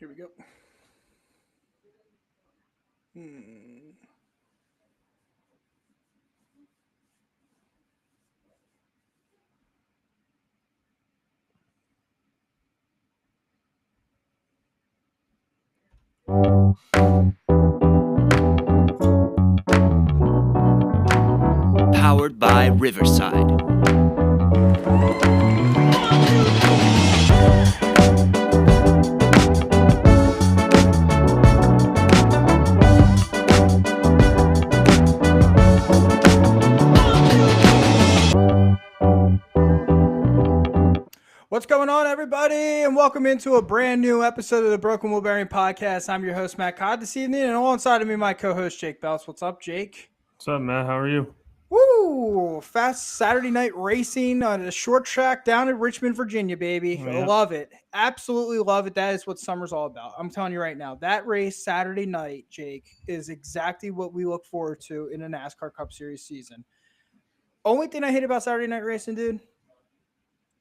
Here we go. Hmm. Powered by Riverside. What's going on, everybody? And welcome into a brand new episode of the Broken Wheel Bearing Podcast. I'm your host, Matt Codd, this evening, and alongside of me, my co-host, Jake Belts. What's up, Jake? What's up, Matt? How are you? Woo! Fast Saturday night racing on a short track down in Richmond, Virginia, baby. Oh, yeah. Love it. Absolutely love it. That is what summer's all about. I'm telling you right now, that race Saturday night, Jake, is exactly what we look forward to in a NASCAR Cup Series season. Only thing I hate about Saturday night racing, dude,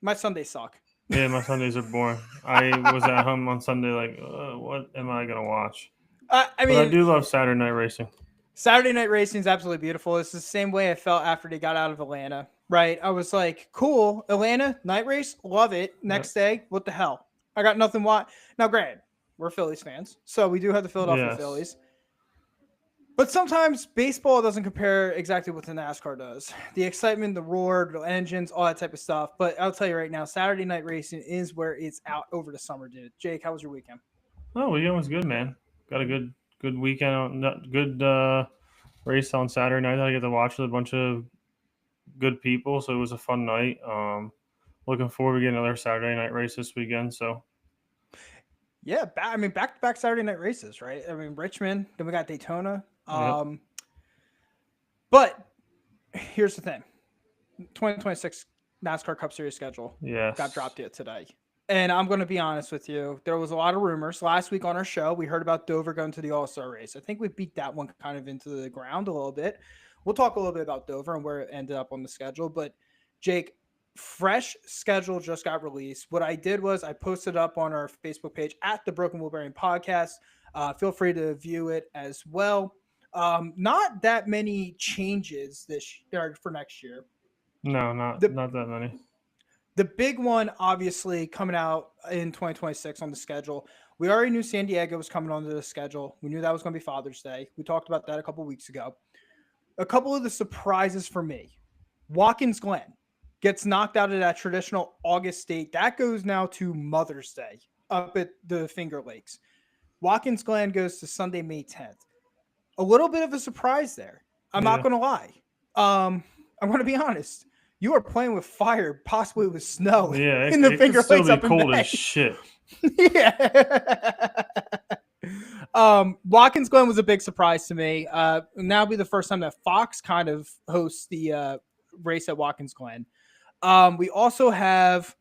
my Sundays suck. Yeah, my Sundays are boring. I was at home on Sunday like, what am I going to watch? I But mean, I do love Saturday night racing. Saturday night racing is absolutely beautiful. It's the same way I felt after they got out of Atlanta, right? I was like, cool, Atlanta, night race, love it. Next day, what the hell? I got nothing. Now, granted, we're Phillies fans, so we do have the Philadelphia Yes. Phillies. But sometimes baseball doesn't compare exactly what the NASCAR does. The excitement, the roar, the engines, all that type of stuff. But I'll tell you right now, Saturday night racing is where it's out over the summer, dude. Jake, how was your weekend? Oh, weekend was good, man. Got a good weekend, good race on Saturday night. I get to watch with a bunch of good people, so it was a fun night. Looking forward to getting another Saturday night race this weekend. So Yeah, back-to-back Saturday night races, right? I mean, Richmond, then we got Daytona. Yep. But here's the thing: 2026 NASCAR Cup Series schedule yes, got dropped yet today. And I'm going to be honest with you, there was a lot of rumors. Last week on our show, we heard about Dover going to the All-Star race. I think we beat that one kind of into the ground a little bit. We'll talk a little bit about Dover and where it ended up on the schedule. But, Jake, fresh schedule just got released. What I did was I posted up on our Facebook page at the Broken Wheel Bearing Podcast. Feel free to view it as well. Not that many changes this year for next year. no, not that many. The big one, obviously, coming out in 2026 on the schedule. We already knew San Diego was coming onto the schedule. We knew that was going to be Father's Day. We talked about that a couple weeks ago. A couple of the surprises for me. Watkins Glen gets knocked out of that traditional August date. That goes now to Mother's Day up at the Finger Lakes. Watkins Glen goes to Sunday, May 10th. A little bit of a surprise there. I'm not going to lie. I'm going to be honest. You are playing with fire, possibly with snow. Yeah, in the Finger still Lakes be up in cold May. as shit. Yeah. Watkins Glen was a big surprise to me. Now be the first time that Fox kind of hosts the race at Watkins Glen. We also have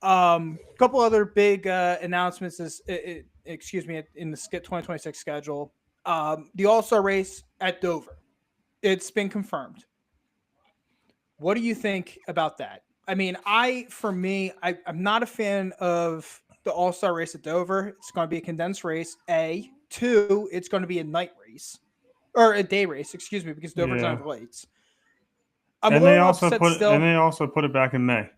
a couple other big announcements. In the 2026 schedule. The All-Star race at Dover. It's been confirmed. What do you think about that? I mean, I'm not a fan of the All-Star race at Dover. It's going to be a condensed race. Two, it's going to be a night race or a day race, excuse me, because Dover's on lights. And they also put it back in May.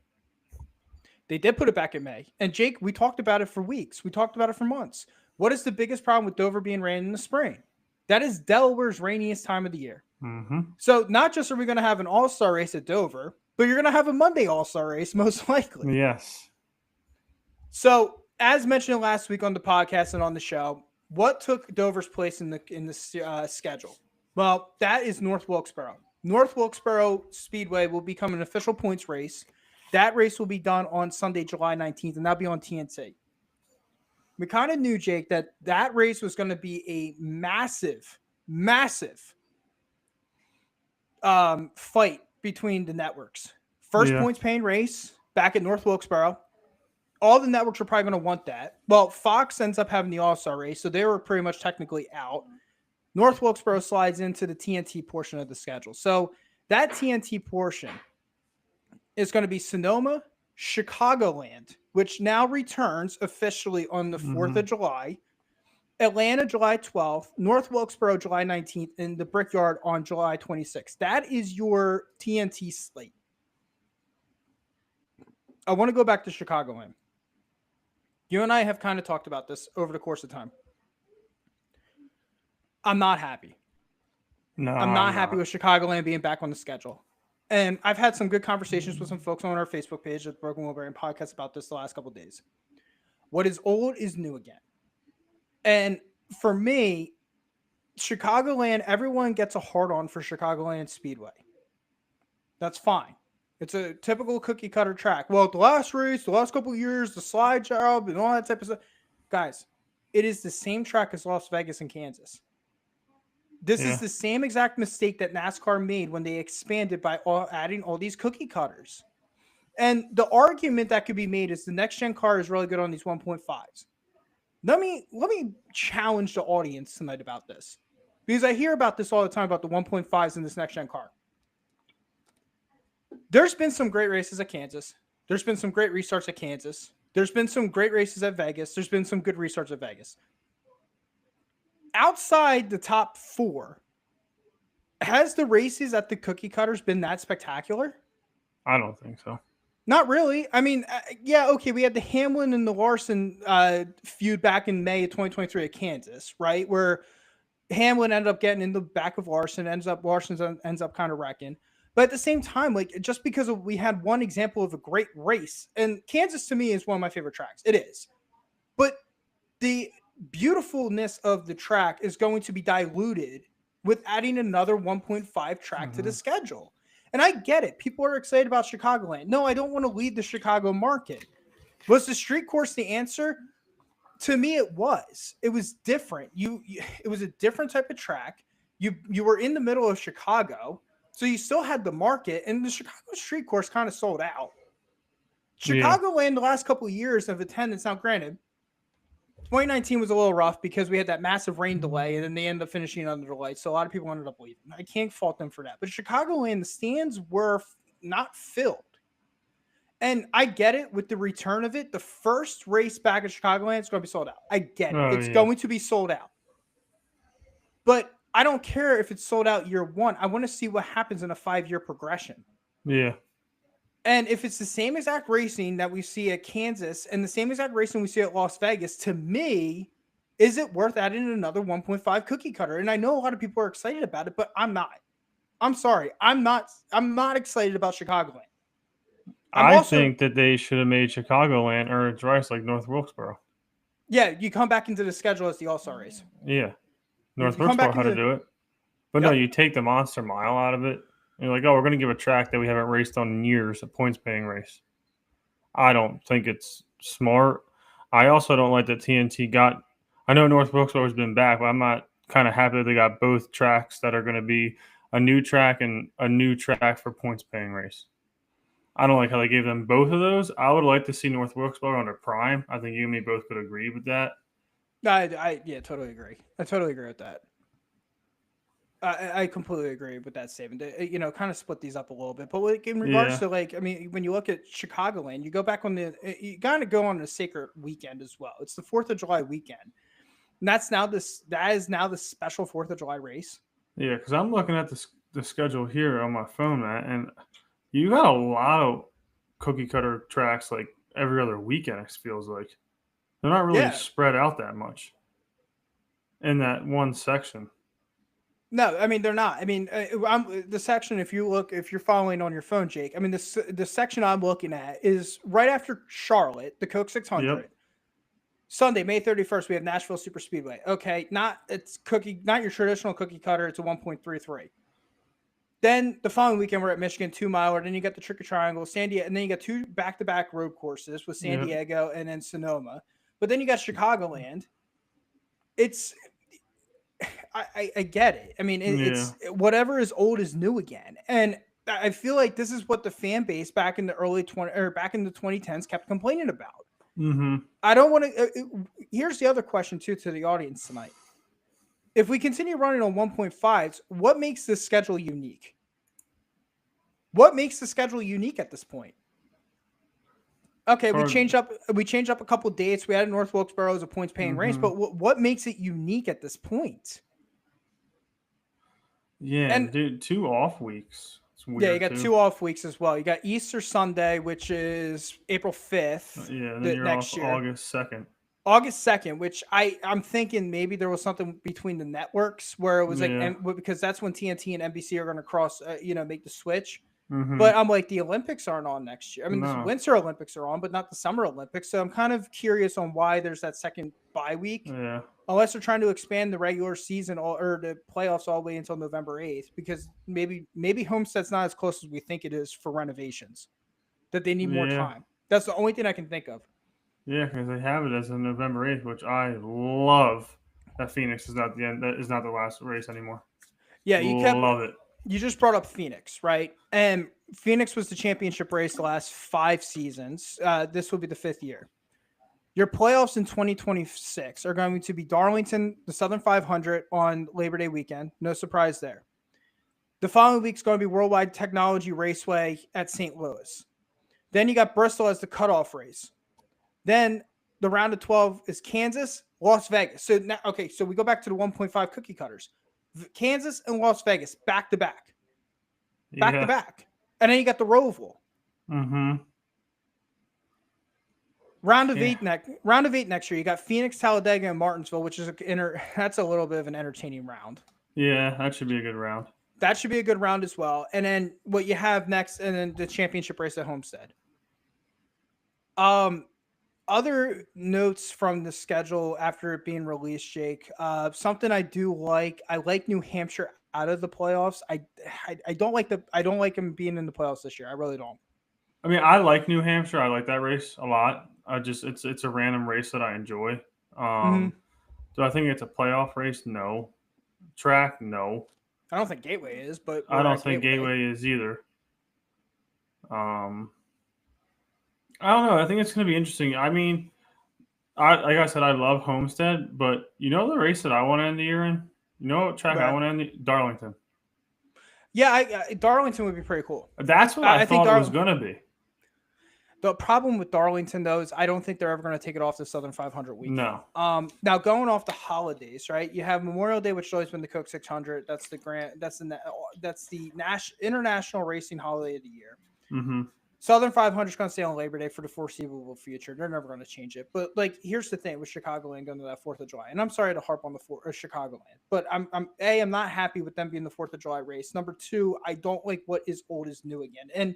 They did put it back in May. And Jake, we talked about it for weeks. We talked about it for months. What is the biggest problem with Dover being ran in the spring? That is Delaware's rainiest time of the year. Mm-hmm. So not just are we going to have an All-Star race at Dover, but you're going to have a Monday All-Star race, most likely. Yes. So as mentioned last week on the podcast and on the show, what took Dover's place in the schedule? Well, that is North Wilkesboro. North Wilkesboro Speedway will become an official points race. That race will be done on Sunday, July 19th, and that'll be on TNT. We kind of knew, Jake, that race was going to be a massive fight between the networks. First points paying race back at North Wilkesboro. All the networks are probably going to want that. Well, Fox ends up having the All-Star race, so they were pretty much technically out. North Wilkesboro slides into the TNT portion of the schedule. So that TNT portion is going to be Sonoma, Chicagoland, which now returns officially on the 4th of July, Atlanta July 12th, North Wilkesboro July 19th, and the Brickyard on July 26th. That is your TNT slate. I want to go back to Chicagoland. You and I have kind of talked about this over the course of time. I'm not happy. No, I'm not happy with Chicagoland being back on the schedule. And I've had some good conversations with some folks on our Facebook page at the Broken Wolverine podcast about this the last couple of days. What is old is new again. And for me, Chicagoland, everyone gets a hard on for Chicagoland Speedway. That's fine. It's a typical cookie cutter track. Well, the last race, the last couple of years, the slide job, and all that type of stuff. Guys, it is the same track as Las Vegas and Kansas. This is the same exact mistake that NASCAR made when they expanded by adding all these cookie cutters. And the argument that could be made is the next gen car is really good on these 1.5s. Let me challenge the audience tonight about this, because I hear about this all the time about the 1.5s in this next gen car. There's been some great races at Kansas. There's been some great restarts at Kansas. There's been some great races at Vegas. There's been some good restarts at Vegas. Outside the top 4, has the races at the cookie cutters been that spectacular? I don't think so. Not really. I mean, yeah, okay, we had the Hamlin and the Larson feud back in May of 2023 at Kansas, right? Where Hamlin ended up getting in the back of Larson, Larson ends up kind of wrecking. But at the same time, like, just because we had one example of a great race, and Kansas to me is one of my favorite tracks. It is. But the beautifulness of the track is going to be diluted with adding another 1.5 track to the schedule. And I get it. People are excited about Chicagoland. No, I don't want to lead the Chicago market. Was the street course the answer? To me, it was. It was different. It was a different type of track. You were in the middle of Chicago, so you still had the market, and the Chicago street course kind of sold out. Chicagoland, the last couple of years of attendance, now granted, 2019 was a little rough because we had that massive rain delay, and then they ended up finishing under the lights. So a lot of people ended up leaving. I can't fault them for that. But Chicagoland, the stands were not filled. And I get it with the return of it. The first race back at Chicagoland is going to be sold out. I get it. It's going to be sold out. But I don't care if it's sold out year one. I want to see what happens in a 5-year progression. Yeah. And if it's the same exact racing that we see at Kansas and the same exact racing we see at Las Vegas, to me, is it worth adding another 1.5 cookie cutter? And I know a lot of people are excited about it, but I'm not. I'm sorry. I'm not excited about Chicagoland. I think that they should have made Chicagoland or its race like North Wilkesboro. Yeah, you come back into the schedule as the All-Star race. Yeah. North Wilkesboro had to do it. But no, you take the Monster Mile out of it. And you're like, oh, we're going to give a track that we haven't raced on in years, a points-paying race. I don't think it's smart. I also don't like that TNT got – I know North Wilkesboro has been back, but I'm not kind of happy that they got both tracks that are going to be a new track and a new track for points-paying race. I don't like how they gave them both of those. I would like to see North Wilkesboro under Prime. I think you and me both could agree with that. I totally agree. I totally agree with that. I completely agree with that statement. Kind of split these up a little bit, but like in regards to when you look at Chicagoland, you go back you gotta go on a sacred weekend as well. It's the 4th of July weekend, and that is now the special 4th of July race. Yeah, because I'm looking at the schedule here on my phone, Matt, and you got a lot of cookie cutter tracks like every other weekend. It feels like they're not really spread out that much in that one section. No, I mean, they're not. I mean, the section, if you're following on your phone, Jake, I mean, the section I'm looking at is right after Charlotte, the Coke 600. Yep. Sunday, May 31st, we have Nashville Super Speedway. Okay, not your traditional cookie cutter. It's a 1.33. Then the following weekend, we're at Michigan 2 miler. Then you got the Tricky Triangle, San Diego, and then you got 2 back-to-back road courses with San Diego and then Sonoma. But then you got Chicagoland. I get it. I mean, it's whatever is old is new again, and I feel like this is what the fan base back in the back in the 2010s kept complaining about. Mm-hmm. I don't want to. Here's the other question too to the audience tonight: if we continue running on 1.5s, what makes this schedule unique? What makes the schedule unique at this point? Okay, we Or- changed up a couple dates. We added North Wilkesboro as a points paying race, Mhm. but what makes it unique at this point? Yeah, And dude, 2 off weeks. It's yeah, you weird got too. 2 off weeks as well. You got Easter Sunday, which is April 5th Yeah, then you're off next year. August 2nd. August 2nd, which I'm thinking maybe there was something between the networks where it was like, Yeah. because that's when TNT and NBC are going to cross, make the switch. Mm-hmm. But I'm like, the Olympics aren't on next year. I mean, the No. Winter Olympics are on, but not the Summer Olympics. So I'm kind of curious on why there's that second bye week, Yeah. unless they're trying to expand the regular season or the playoffs all the way until November 8th, because maybe Homestead's not as close as we think it is for renovations, that they need more Yeah. time. That's the only thing I can think of. Yeah, because they have it as a November 8th, which I love. That Phoenix is not the end. That is not the last race anymore. Yeah, Love it. You just brought up Phoenix, right? And Phoenix was the championship race the last 5 seasons. This will be the 5th year. Your playoffs in 2026 are going to be Darlington, the Southern 500 on Labor Day weekend. No surprise there. The following week is going to be Worldwide Technology Raceway at St. Louis. Then you got Bristol as the cutoff race. Then the round of 12 is Kansas, Las Vegas. So now, okay, so we go back to the 1.5 cookie cutters. Kansas and Las Vegas back to back. Back to back. And then you got the Roval. Mm-hmm. Round of eight next year. You got Phoenix, Talladega, and Martinsville, which is that's a little bit of an entertaining round. Yeah, that should be a good round. That should be a good round as well. And then what you have next, and then the championship race at Homestead. Other notes from the schedule after it being released, Jake. Something I do like. I like New Hampshire out of the playoffs. I don't like them being in the playoffs this year. I really don't. I mean, I like New Hampshire. I like that race a lot. It's a random race that I enjoy. Do I think it's a playoff race? No. Track? No. I don't think Gateway is, but I don't think Gateway is either. I don't know. I think it's going to be interesting. I mean, like I said, I love Homestead, but you know the race that I want to end the year in? You know what track I want to end? Darlington. Yeah, Darlington would be pretty cool. That's what I thought it was going to be. The problem with Darlington, though, is I don't think they're ever going to take it off the Southern 500 week. No. Now going off the holidays, right? You have Memorial Day, which has always been the Coke 600. That's the international racing holiday of the year. Mm-hmm. Southern 500 is going to stay on Labor Day for the foreseeable future. They're never going to change it. But like, here's the thing with Chicagoland going to that 4th of July, and I'm sorry to harp on the Chicagoland, but I'm not happy with them being the 4th of July race. Number 2, I don't like what is old is new again, and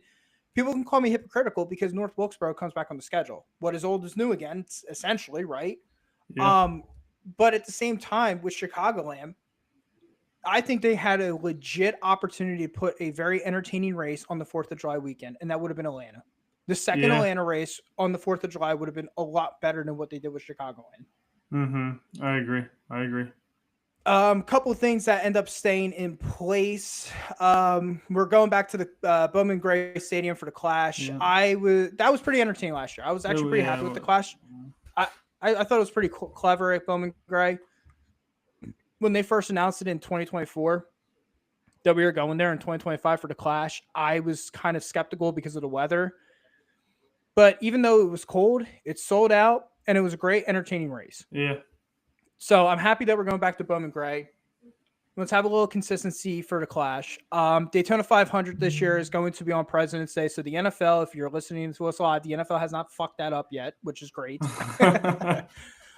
people can call me hypocritical because North Wilkesboro comes back on the schedule. What is old is new again, essentially, right? Yeah. But at the same time, with Chicagoland, I think they had a legit opportunity to put a very entertaining race on the 4th of July weekend, and that would have been Atlanta. The second Atlanta race on the 4th of July would have been a lot better than what they did with Chicagoland. Mm-hmm. I agree. Couple of things that end up staying in place. We're going back to the Bowman Gray Stadium for the Clash. Yeah. That was pretty entertaining last year. I was actually pretty happy with the Clash. I thought it was pretty clever at Bowman Gray. When they first announced it in 2024 that we were going there in 2025 for the Clash, I was kind of skeptical because of the weather. But even though it was cold, it sold out, and it was a great, entertaining race. Yeah. So I'm happy that we're going back to Bowman Gray. Let's have a little consistency for the Clash. Daytona 500 this year is going to be on President's Day. So the NFL, if you're listening to us live, the NFL has not fucked that up yet, which is great.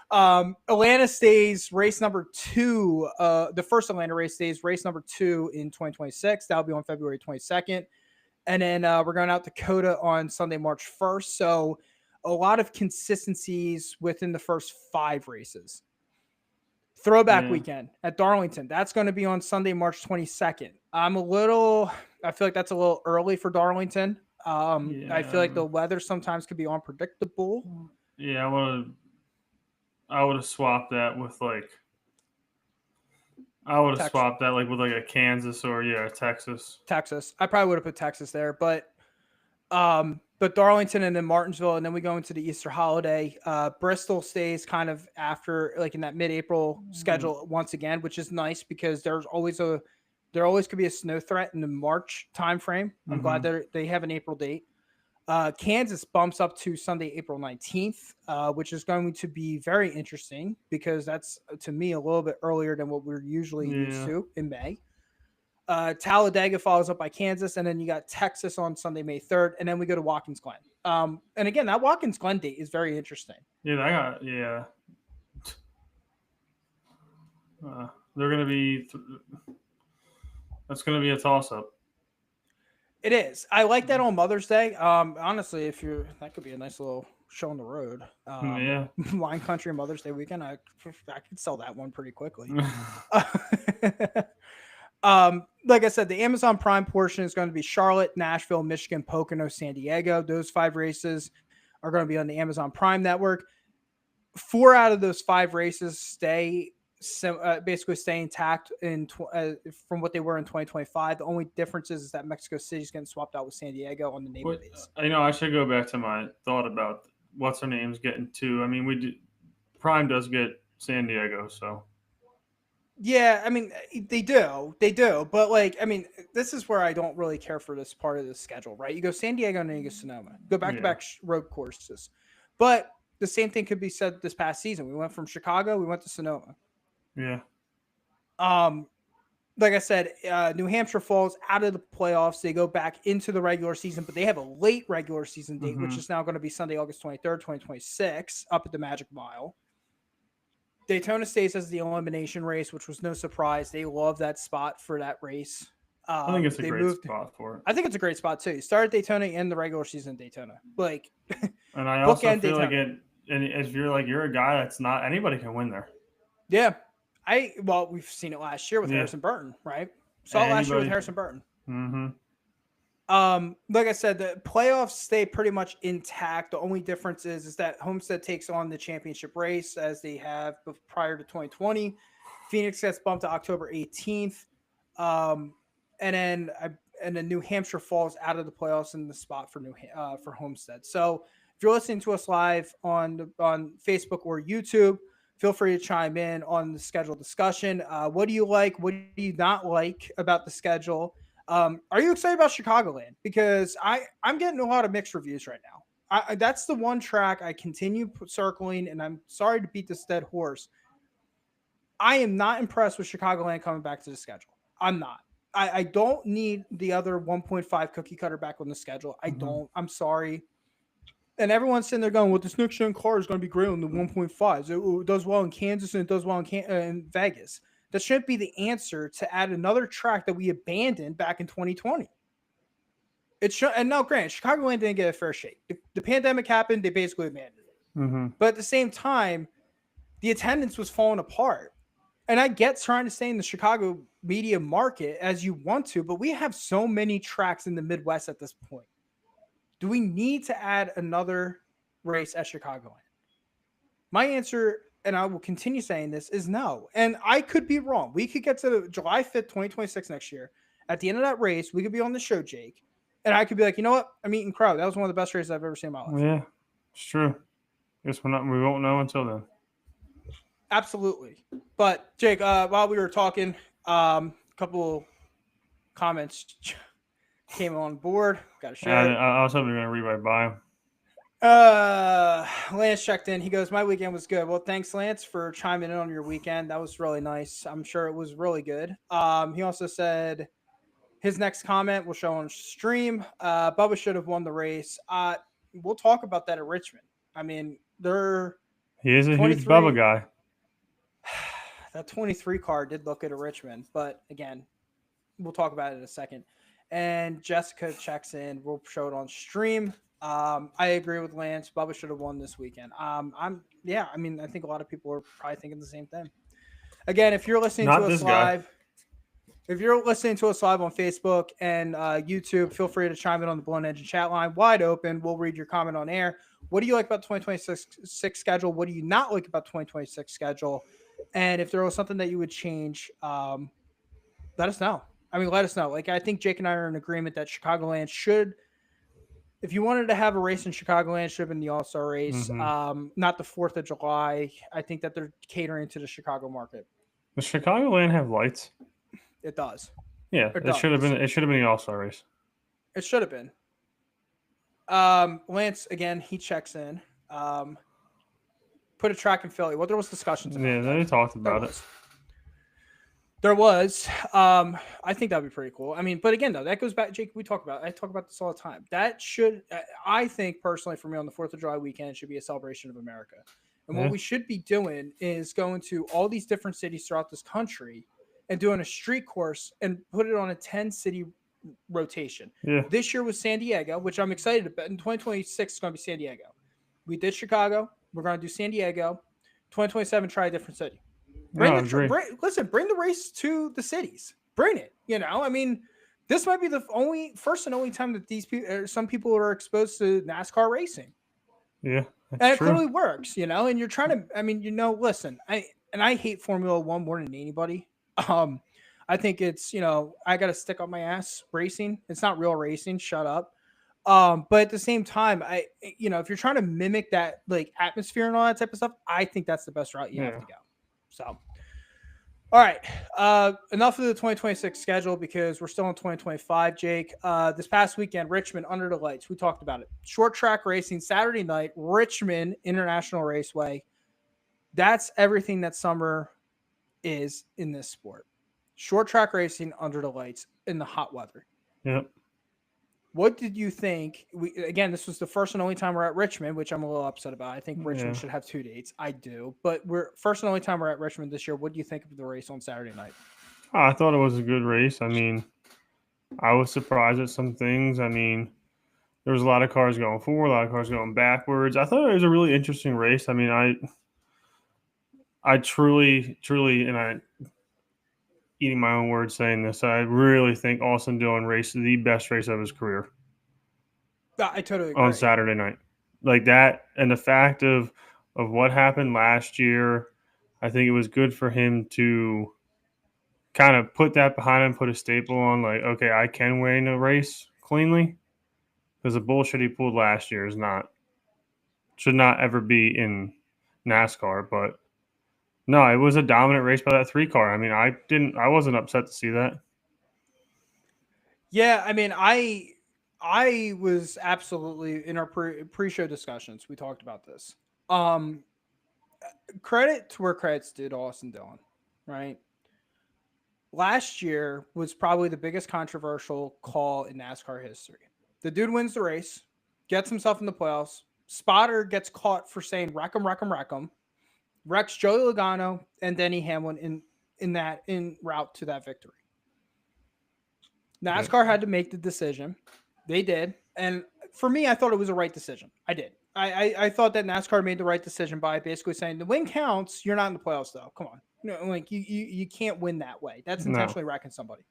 Atlanta stays race number 2. The first Atlanta race stays race number 2 in 2026. That'll be on February 22nd. And then we're going out to Coda on Sunday, March 1st. So a lot of consistencies within the first 5 races. Throwback weekend at Darlington. That's going to be on Sunday, March 22nd. I feel like that's a little early for Darlington. I feel like the weather sometimes could be unpredictable. Yeah, I would have swapped that with a Kansas or Texas. Texas. I probably would have put Texas there, but Darlington and then Martinsville, and then we go into the Easter holiday. Bristol stays kind of after, like, in that mid-April schedule once again, which is nice because there always could be a snow threat in the March timeframe. I'm glad that they have an April date. Kansas bumps up to Sunday, April 19th, which is going to be very interesting because that's, to me, a little bit earlier than what we're usually used Yeah. to in May. Talladega follows up by Kansas, and then you got Texas on Sunday, May 3rd, and then we go to Watkins Glen. And again, that Watkins Glen date is very interesting. Yeah. They're going to be. That's going to be a toss up. It is. I like that on Mother's Day. Honestly, if you're, that could be a nice little show on the road. Yeah. Wine Country Mother's Day weekend. I could sell that one pretty quickly. Like I said, the Amazon Prime portion is going to be Charlotte, Nashville, Michigan, Pocono, San Diego. Those 5 races are going to be on the Amazon Prime network. 4 out of those 5 races basically stay intact from what they were in 2025. The only difference is that Mexico City is getting swapped out with San Diego on the name of these. I should go back to my thought about what's her name's getting 2. I mean, Prime does get San Diego, so. Yeah, I mean, they do, but like, I mean, this is where I don't really care for this part of the schedule, right? You go San Diego and then you go Sonoma, go back to back road courses, but the same thing could be said this past season. We went from Chicago, we went to Sonoma. Yeah. Like I said, New Hampshire falls out of the playoffs. They go back into the regular season, but they have a late regular season date, which is now going to be Sunday, August 23rd, 2026, up at the Magic Mile. Daytona stays as the elimination race, which was no surprise. They love that spot for that race. I think it's a great spot for it. I think it's a great spot too. You start at Daytona and the regular season Daytona. Like, and I also feel Daytona. Like it. And if you're a guy that's not, anybody can win there. Yeah, we've seen it last year with Harrison Burton, right? Saw it last year with Harrison Burton. Mm-hmm. Like I said, the playoffs stay pretty much intact. The only difference is that Homestead takes on the championship race as they have prior to 2020. Phoenix gets bumped to October 18th. And then New Hampshire falls out of the playoffs in the spot for Homestead. So if you're listening to us live on Facebook or YouTube, feel free to chime in on the schedule discussion. What do you like? What do you not like about the schedule? Are you excited about Chicagoland? Because I'm getting a lot of mixed reviews right now. That's the one track I continue circling, and I'm sorry to beat this dead horse. I am not impressed with Chicagoland coming back to the schedule. I'm not. I don't need the other 1.5 cookie cutter back on the schedule. I don't. I'm sorry. And everyone's sitting there going, well, this next gen car is going to be great on the 1.5s. It does well in Kansas and it does well in Vegas. That shouldn't be the answer to add another track that we abandoned back in 2020. And now, granted, Chicagoland didn't get a fair shake. The pandemic happened, they basically abandoned it. Mm-hmm. But at the same time, the attendance was falling apart. And I get trying to stay in the Chicago media market as you want to, but we have so many tracks in the Midwest at this point. Do we need to add another race at Chicagoland? My answer, and I will continue saying this, is no. And I could be wrong. We could get to July 5th, 2026 next year. At the end of that race, we could be on the show, Jake. And I could be like, you know what? I'm eating crow. That was one of the best races I've ever seen in my life. Yeah, it's true. Guess we won't know until then. Absolutely. But, Jake, while we were talking, a couple comments came on board. Got to share. I was hoping you were going to read my bio. Lance checked in. He goes, my weekend was good. Well, thanks, Lance, for chiming in on your weekend. That was really nice. I'm sure it was really good. He also said his next comment will show on stream. Bubba should have won the race. We'll talk about that at Richmond. I mean, he is a huge Bubba guy. That 23 car did look good at Richmond, but again, we'll talk about it in a second. And Jessica checks in. We'll show it on stream. I agree with Lance. Bubba should have won this weekend. I think a lot of people are probably thinking the same thing. Again, if you're listening to us live, on Facebook and YouTube, feel free to chime in on the Blown Engine chat line. Wide open. We'll read your comment on air. What do you like about the 2026 schedule? What do you not like about 2026 schedule? And if there was something that you would change, let us know. Let us know. Like, I think Jake and I are in agreement that Chicagoland should, if you wanted to have a race in Chicagoland, should have been the All-Star race, not the 4th of July. I think that they're catering to the Chicago market. Does Chicagoland have lights? It does. Yeah, it should have been the All-Star race. It should have been. Lance again, he checks in. Put a track in Philly. Well, there was discussions about Yeah, that. they talked There about it. was. There was. I think that'd be pretty cool. I mean, but again, though, that goes back, Jake. I talk about this all the time. That should, I think personally, for me, on the 4th of July weekend, it should be a celebration of America. And Yeah. what we should be doing is going to all these different cities throughout this country and doing a street course and put it on a 10-city rotation. Yeah. This year was San Diego, which I'm excited about. In 2026, it's going to be San Diego. We did Chicago. We're going to do San Diego. 2027, try a different city. No, I agree. Bring the race to the cities. Bring it. I mean, this might be the first and only time that these people, some people are exposed to NASCAR racing. Yeah, and it clearly works. And you're trying to. I mean, listen, I hate Formula One more than anybody. I think it's I got to stick up my ass racing. It's not real racing. Shut up. But at the same time, if you're trying to mimic that like atmosphere and all that type of stuff, I think that's the best route you have to go. So, all right. Enough of the 2026 schedule because we're still in 2025, Jake. This past weekend, Richmond under the lights. We talked about it. Short track racing, Saturday night, Richmond International Raceway. That's everything that summer is in this sport. Short track racing under the lights in the hot weather. Yep. What did you think? This was the first and only time we're at Richmond, which I'm a little upset about. I think Richmond should have 2 dates. I do. But we're first and only time we're at Richmond this year. What do you think of the race on Saturday night? I thought it was a good race. I mean, I was surprised at some things. I mean, there was a lot of cars going forward, a lot of cars going backwards. I thought it was a really interesting race. I mean, I truly, and eating my own words saying this, I really think Austin Dillon raced the best race of his career. I totally agree. On Saturday night. Like that, and the fact of what happened last year, I think it was good for him to kind of put that behind him, put a staple on, like, okay, I can win a race cleanly. Because the bullshit he pulled last year should not ever be in NASCAR, but no, it was a dominant race by that 3 car. I mean, I wasn't upset to see that. Yeah, I mean, I was absolutely in our pre-show discussions. We talked about this. Credit to where credit's due to Austin Dillon, right? Last year was probably the biggest controversial call in NASCAR history. The dude wins the race, gets himself in the playoffs. Spotter gets caught for saying "wreck him." Wrecks Joey Logano and Denny Hamlin in route to that victory. NASCAR had to make the decision. They did. And for me, I thought it was a right decision. I did. I thought that NASCAR made the right decision by basically saying the win counts. You're not in the playoffs, though. Come on. Like you can't win that way. That's intentionally wrecking somebody.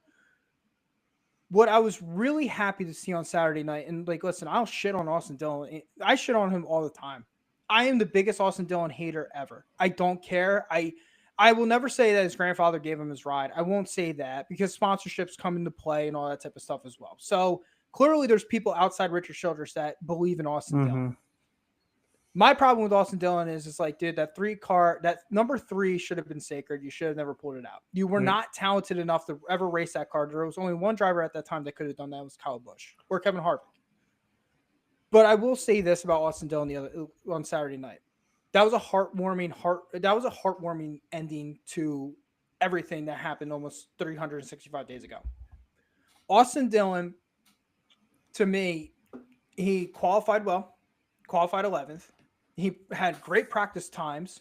What I was really happy to see on Saturday night, and like, listen, I'll shit on Austin Dillon. I shit on him all the time. I am the biggest Austin Dillon hater ever. I don't care. I will never say that his grandfather gave him his ride. I won't say that because sponsorships come into play and all that type of stuff as well. So clearly there's people outside Richard Childress that believe in Austin Dillon. My problem with Austin Dillon is like, dude, that number 3 should have been sacred. You should have never pulled it out. You were not talented enough to ever race that car. There was only one driver at that time that could have done that. It was Kyle Busch or Kevin Harvick. But I will say this about Austin Dillon on Saturday night. That was a heartwarming ending to everything that happened almost 365 days ago. Austin Dillon, to me, he qualified well, qualified 11th. He had great practice times.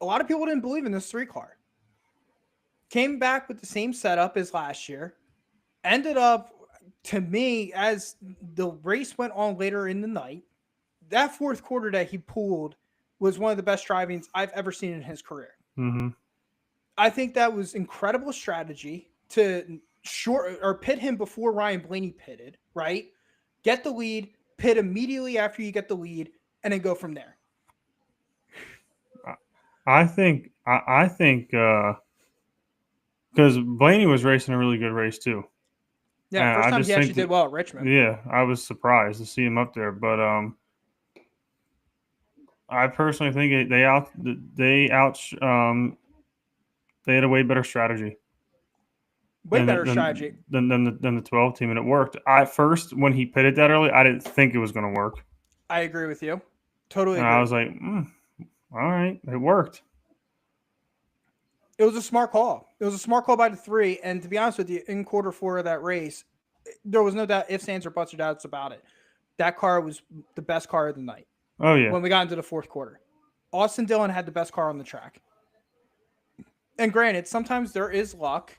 A lot of people didn't believe in this 3 car. Came back with the same setup as last year. Ended up, to me, as the race went on later in the night, that 4th quarter that he pulled was one of the best drivings I've ever seen in his career. Mm-hmm. I think that was incredible strategy to pit him before Ryan Blaney pitted, right? Get the lead, pit immediately after you get the lead, and then go from there. I think because Blaney was racing a really good race too. Yeah, first time he actually did well at Richmond. Yeah, I was surprised to see him up there, but I personally think they had a way better strategy. Way better strategy than the 12 team, and it worked. At first, when he pitted that early, I didn't think it was going to work. I agree with you. Totally agree. I was like, all right, it worked. It was a smart call. It was a smart call by the 3. And to be honest with you, in quarter 4 of that race, there was no doubt, ifs, ands, or buts or doubts about it. That car was the best car of the night. Oh, yeah. When we got into the 4th quarter, Austin Dillon had the best car on the track. And granted, sometimes there is luck.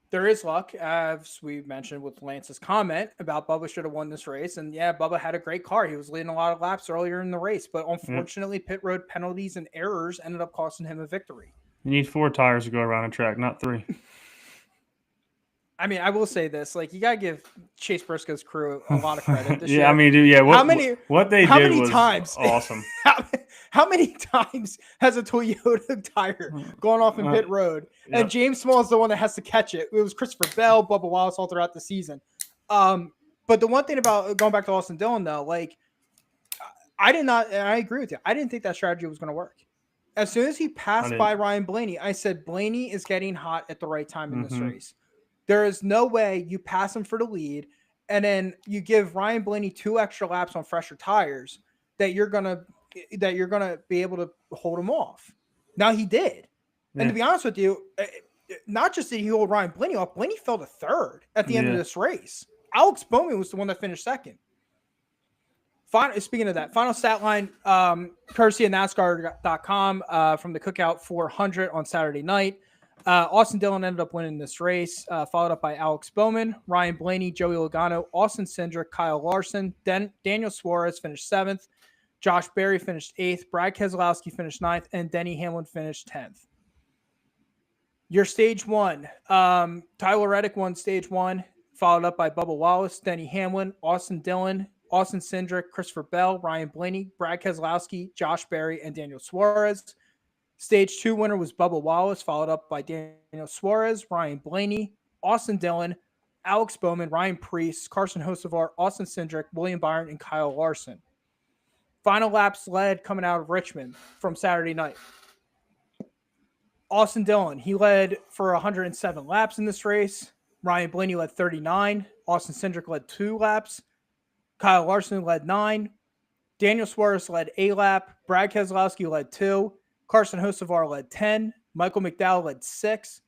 There is luck, as we mentioned with Lance's comment about Bubba should have won this race. And yeah, Bubba had a great car. He was leading a lot of laps earlier in the race. But unfortunately, pit road penalties and errors ended up costing him a victory. You need 4 tires to go around a track, not 3. I mean, I will say this: like, you gotta give Chase Briscoe's crew a lot of credit. This year. I mean, dude, yeah. What they did was times, awesome. How many times has a Toyota tire gone off in pit road, and James Small is the one that has to catch it? It was Christopher Bell, Bubba Wallace all throughout the season. But the one thing about going back to Austin Dillon, though, like, I did not, and I agree with you. I didn't think that strategy was going to work. As soon as he passed by Ryan Blaney, I said Blaney is getting hot at the right time in this race. There is no way you pass him for the lead, and then you give Ryan Blaney 2 extra laps on fresher tires that you're gonna be able to hold him off. Now he did, and to be honest with you, not just did he hold Ryan Blaney off, Blaney fell to 3rd at the end of this race. Alex Bowman was the one that finished 2nd. Speaking of that, final stat line, courtesy of NASCAR.com from the Cookout 400 on Saturday night. Austin Dillon ended up winning this race, followed up by Alex Bowman, Ryan Blaney, Joey Logano, Austin Cindric, Kyle Larson. Daniel Suarez finished 7th. Josh Berry finished 8th. Brad Keselowski finished 9th. And Denny Hamlin finished 10th. Your stage 1. Tyler Reddick won stage 1, followed up by Bubba Wallace, Denny Hamlin, Austin Dillon, Austin Cindric, Christopher Bell, Ryan Blaney, Brad Keselowski, Josh Berry, and Daniel Suarez. Stage 2 winner was Bubba Wallace, followed up by Daniel Suarez, Ryan Blaney, Austin Dillon, Alex Bowman, Ryan Preece, Carson Hocevar, Austin Cindric, William Byron, and Kyle Larson. Final laps led coming out of Richmond from Saturday night. Austin Dillon, he led for 107 laps in this race. Ryan Blaney led 39. Austin Cindric led 2 laps. Kyle Larson led 9. Daniel Suarez led a lap. Brad Keselowski led 2. Carson Hocevar led 10. Michael McDowell led 6.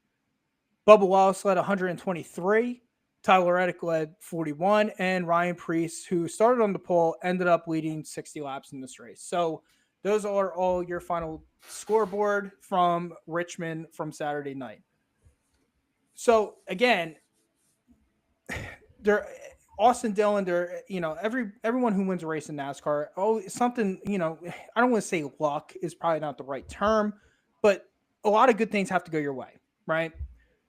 Bubba Wallace led 123. Tyler Reddick led 41. And Ryan Preece, who started on the pole, ended up leading 60 laps in this race. So those are all your final scoreboard from Richmond from Saturday night. So again, Austin Dillon, everyone who wins a race in NASCAR, something, I don't want to say luck is probably not the right term, but a lot of good things have to go your way, right?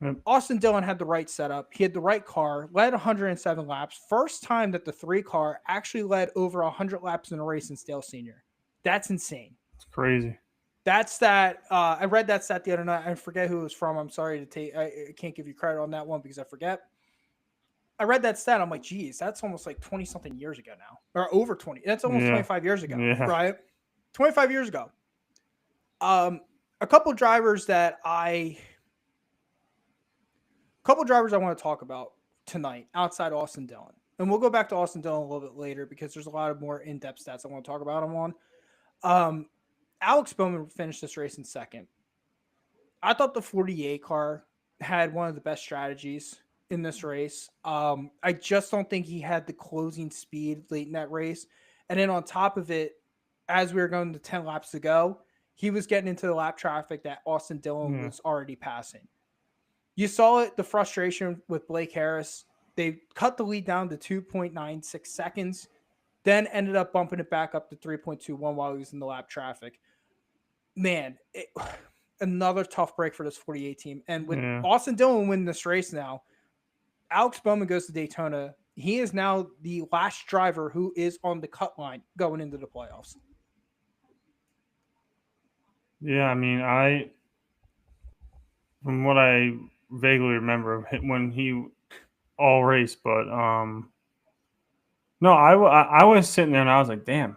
Yep. Austin Dillon had the right setup. He had the right car, led 107 laps. First time that the 3 car actually led over 100 laps in a race in Dale Sr. That's insane. It's crazy. That's that. I read that stat the other night. I forget who it was from. I'm sorry I can't give you credit on that one because I forget. I read that stat. I'm like, geez, that's almost like 20 something years ago now, or over 20. That's almost 25 years ago, right? 25 years ago. A couple drivers I want to talk about tonight outside Austin Dillon. And we'll go back to Austin Dillon a little bit later because there's a lot of more in-depth stats I want to talk about him on. Alex Bowman finished this race in 2nd. I thought the 48 car had one of the best strategies in this race. I just don't think he had the closing speed late in that race. And then on top of it, as we were going to 10 laps to go, he was getting into the lap traffic that Austin Dillon was already passing. You saw it, the frustration with Blake Harris. They cut the lead down to 2.96 seconds, then ended up bumping it back up to 3.21 while he was in the lap traffic. Man, another tough break for this 48 team. And with Austin Dillon winning this race now, Alex Bowman goes to Daytona. He is now the last driver who is on the cut line going into the playoffs. Yeah, I mean, from what I vaguely remember when he all raced, but no, I was sitting there and I was like, damn,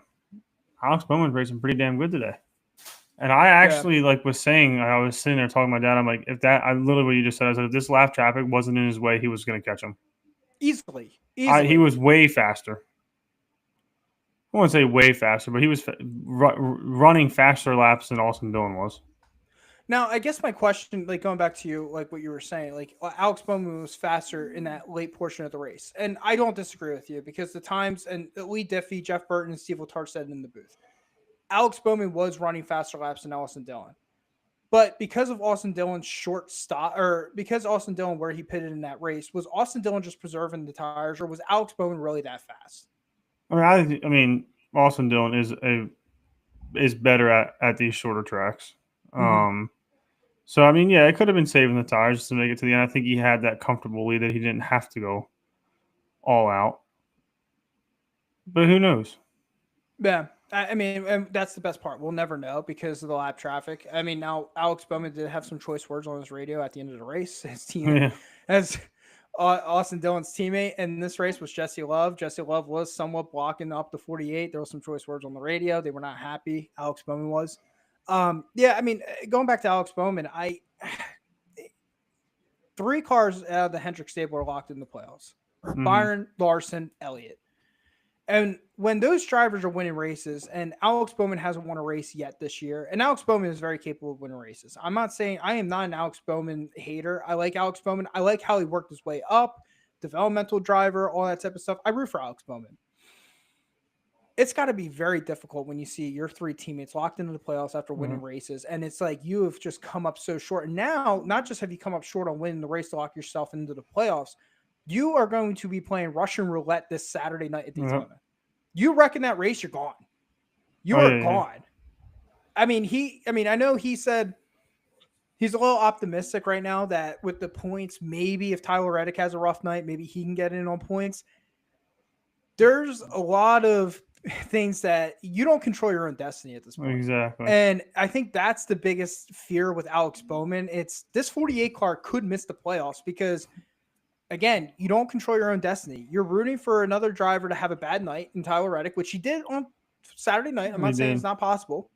Alex Bowman's racing pretty damn good today. And I actually was saying, I was sitting there talking to my dad. I'm like, I literally what you just said. I said, if this lap traffic wasn't in his way, he was going to catch him. Easily. He was way faster. I wouldn't say way faster, but he was running faster laps than Austin Dillon was. Now, I guess my question, like going back to you, like what you were saying, like Alex Bowman was faster in that late portion of the race. And I don't disagree with you because the times, and Lee Diffie, Jeff Burton, and Steve Letarte said in the booth, Alex Bowman was running faster laps than Austin Dillon. But because of Austin Dillon's short stop, or because Austin Dillon, where he pitted in that race, was Austin Dillon just preserving the tires, or was Alex Bowman really that fast? I mean, Austin Dillon is better at these shorter tracks. So I mean, yeah, it could have been saving the tires just to make it to the end. I think he had that comfortable lead that he didn't have to go all out. But who knows? Yeah. I mean, and that's the best part. We'll never know because of the lap traffic. I mean, now Alex Bowman did have some choice words on his radio at the end of the race. His team, as Austin Dillon's teammate in this race was Jesse Love. Jesse Love was somewhat blocking up the 48. There was some choice words on the radio. They were not happy. Alex Bowman was. Yeah, I mean, going back to Alex Bowman, 3 cars out of the Hendrick stable are locked in the playoffs. Byron, Larson, Elliott. And when those drivers are winning races, and Alex Bowman hasn't won a race yet this year, and Alex Bowman is very capable of winning races. I'm not saying I am not an Alex Bowman hater. I like Alex Bowman. I like how he worked his way up, developmental driver, all that type of stuff. I root for Alex Bowman. It's got to be very difficult when you see your 3 teammates locked into the playoffs after winning races. And it's like you have just come up so short. And now, not just have you come up short on winning the race to lock yourself into the playoffs, you are going to be playing Russian roulette this Saturday night at Daytona. You reckon that race, you're gone. You are gone. I know he said he's a little optimistic right now that with the points, maybe if Tyler Reddick has a rough night, maybe he can get in on points. There's a lot of things that you don't control your own destiny at this point. Exactly. And I think that's the biggest fear with Alex Bowman. It's this 48 car could miss the playoffs because, again, you don't control your own destiny. You're rooting for another driver to have a bad night in Tyler Reddick, which he did on Saturday night. I'm not saying it's not possible.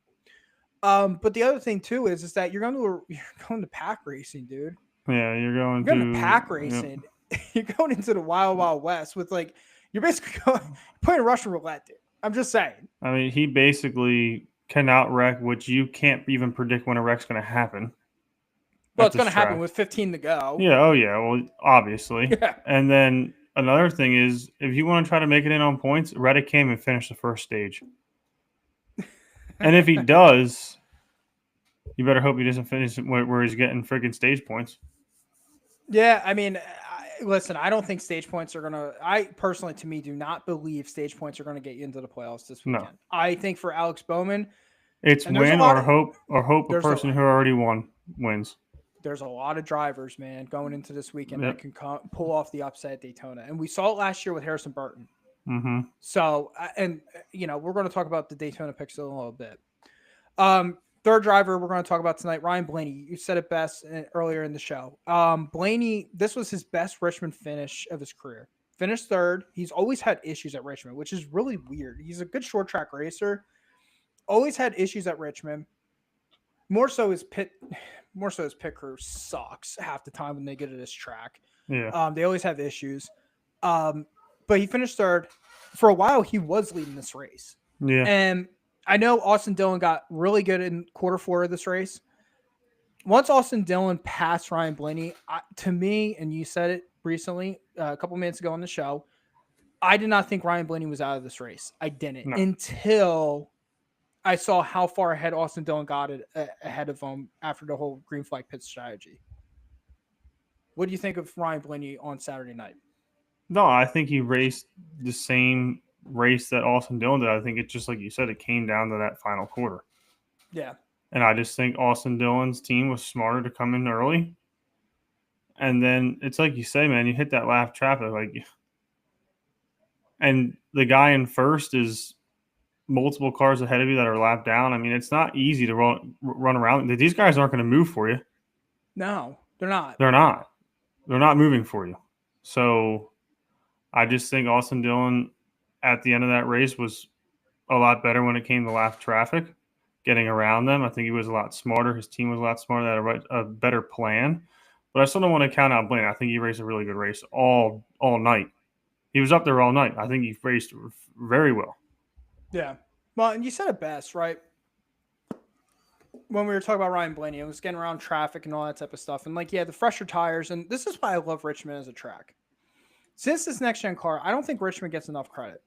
But the other thing too is that you're going to pack racing, dude. Yeah, you're going to pack racing. Yep. You're going into the wild, wild west with you're basically playing Russian roulette, dude. I'm just saying. I mean, he basically cannot wreck, which you can't even predict when a wreck's going to happen. Well, it's going to happen with 15 to go. Yeah. Oh, yeah. Well, obviously. Yeah. And then another thing is, if you want to try to make it in on points, Reddick came and finished the first stage. And if he does, you better hope he doesn't finish where he's getting freaking stage points. Yeah. I mean, listen, I don't think stage points are going to – I personally, to me, do not believe stage points are going to get you into the playoffs this weekend. No. I think for Alex Bowman – it's win or hope a person who already won wins. There's a lot of drivers, man, going into this weekend that can pull off the upset at Daytona. And we saw it last year with Harrison Burton. So, and, we're going to talk about the Daytona picks in a little bit. Third driver we're going to talk about tonight, Ryan Blaney. You said it best earlier in the show. Blaney, this was his best Richmond finish of his career. Finished third. He's always had issues at Richmond, which is really weird. He's a good short track racer. Always had issues at Richmond. More so his pit crew sucks half the time when they get to this track. Yeah. They always have issues. But he finished third. For a while, he was leading this race. Yeah. And I know Austin Dillon got really good in quarter 4 of this race. Once Austin Dillon passed Ryan Blaney, to me, and you said it recently, a couple minutes ago on the show, I did not think Ryan Blaney was out of this race. I didn't until I saw how far ahead Austin Dillon got it ahead of him after the whole green flag pit strategy. What do you think of Ryan Blaney on Saturday night? No, I think he raced the same race that Austin Dillon did. I think it's just like you said, it came down to that final quarter. Yeah. And I just think Austin Dillon's team was smarter to come in early. And then it's like you say, man, you hit that lap traffic, and the guy in first is multiple cars ahead of you that are lapped down. I mean, it's not easy to run around. These guys aren't going to move for you. No, they're not. They're not moving for you. So I just think Austin Dillon at the end of that race was a lot better when it came to lap traffic. getting around them. I think he was a lot smarter. His team was a lot smarter. They had a better plan. But I still don't want to count out Blaney. I think he raced a really good race all night. He was up there all night. I think he raced very well. Yeah. Well, and you said it best, right? When we were talking about Ryan Blaney, it was getting around traffic and all that type of stuff. And like, yeah, the fresher tires. And this is why I love Richmond as a track. Since this next gen car, I don't think Richmond gets enough credit.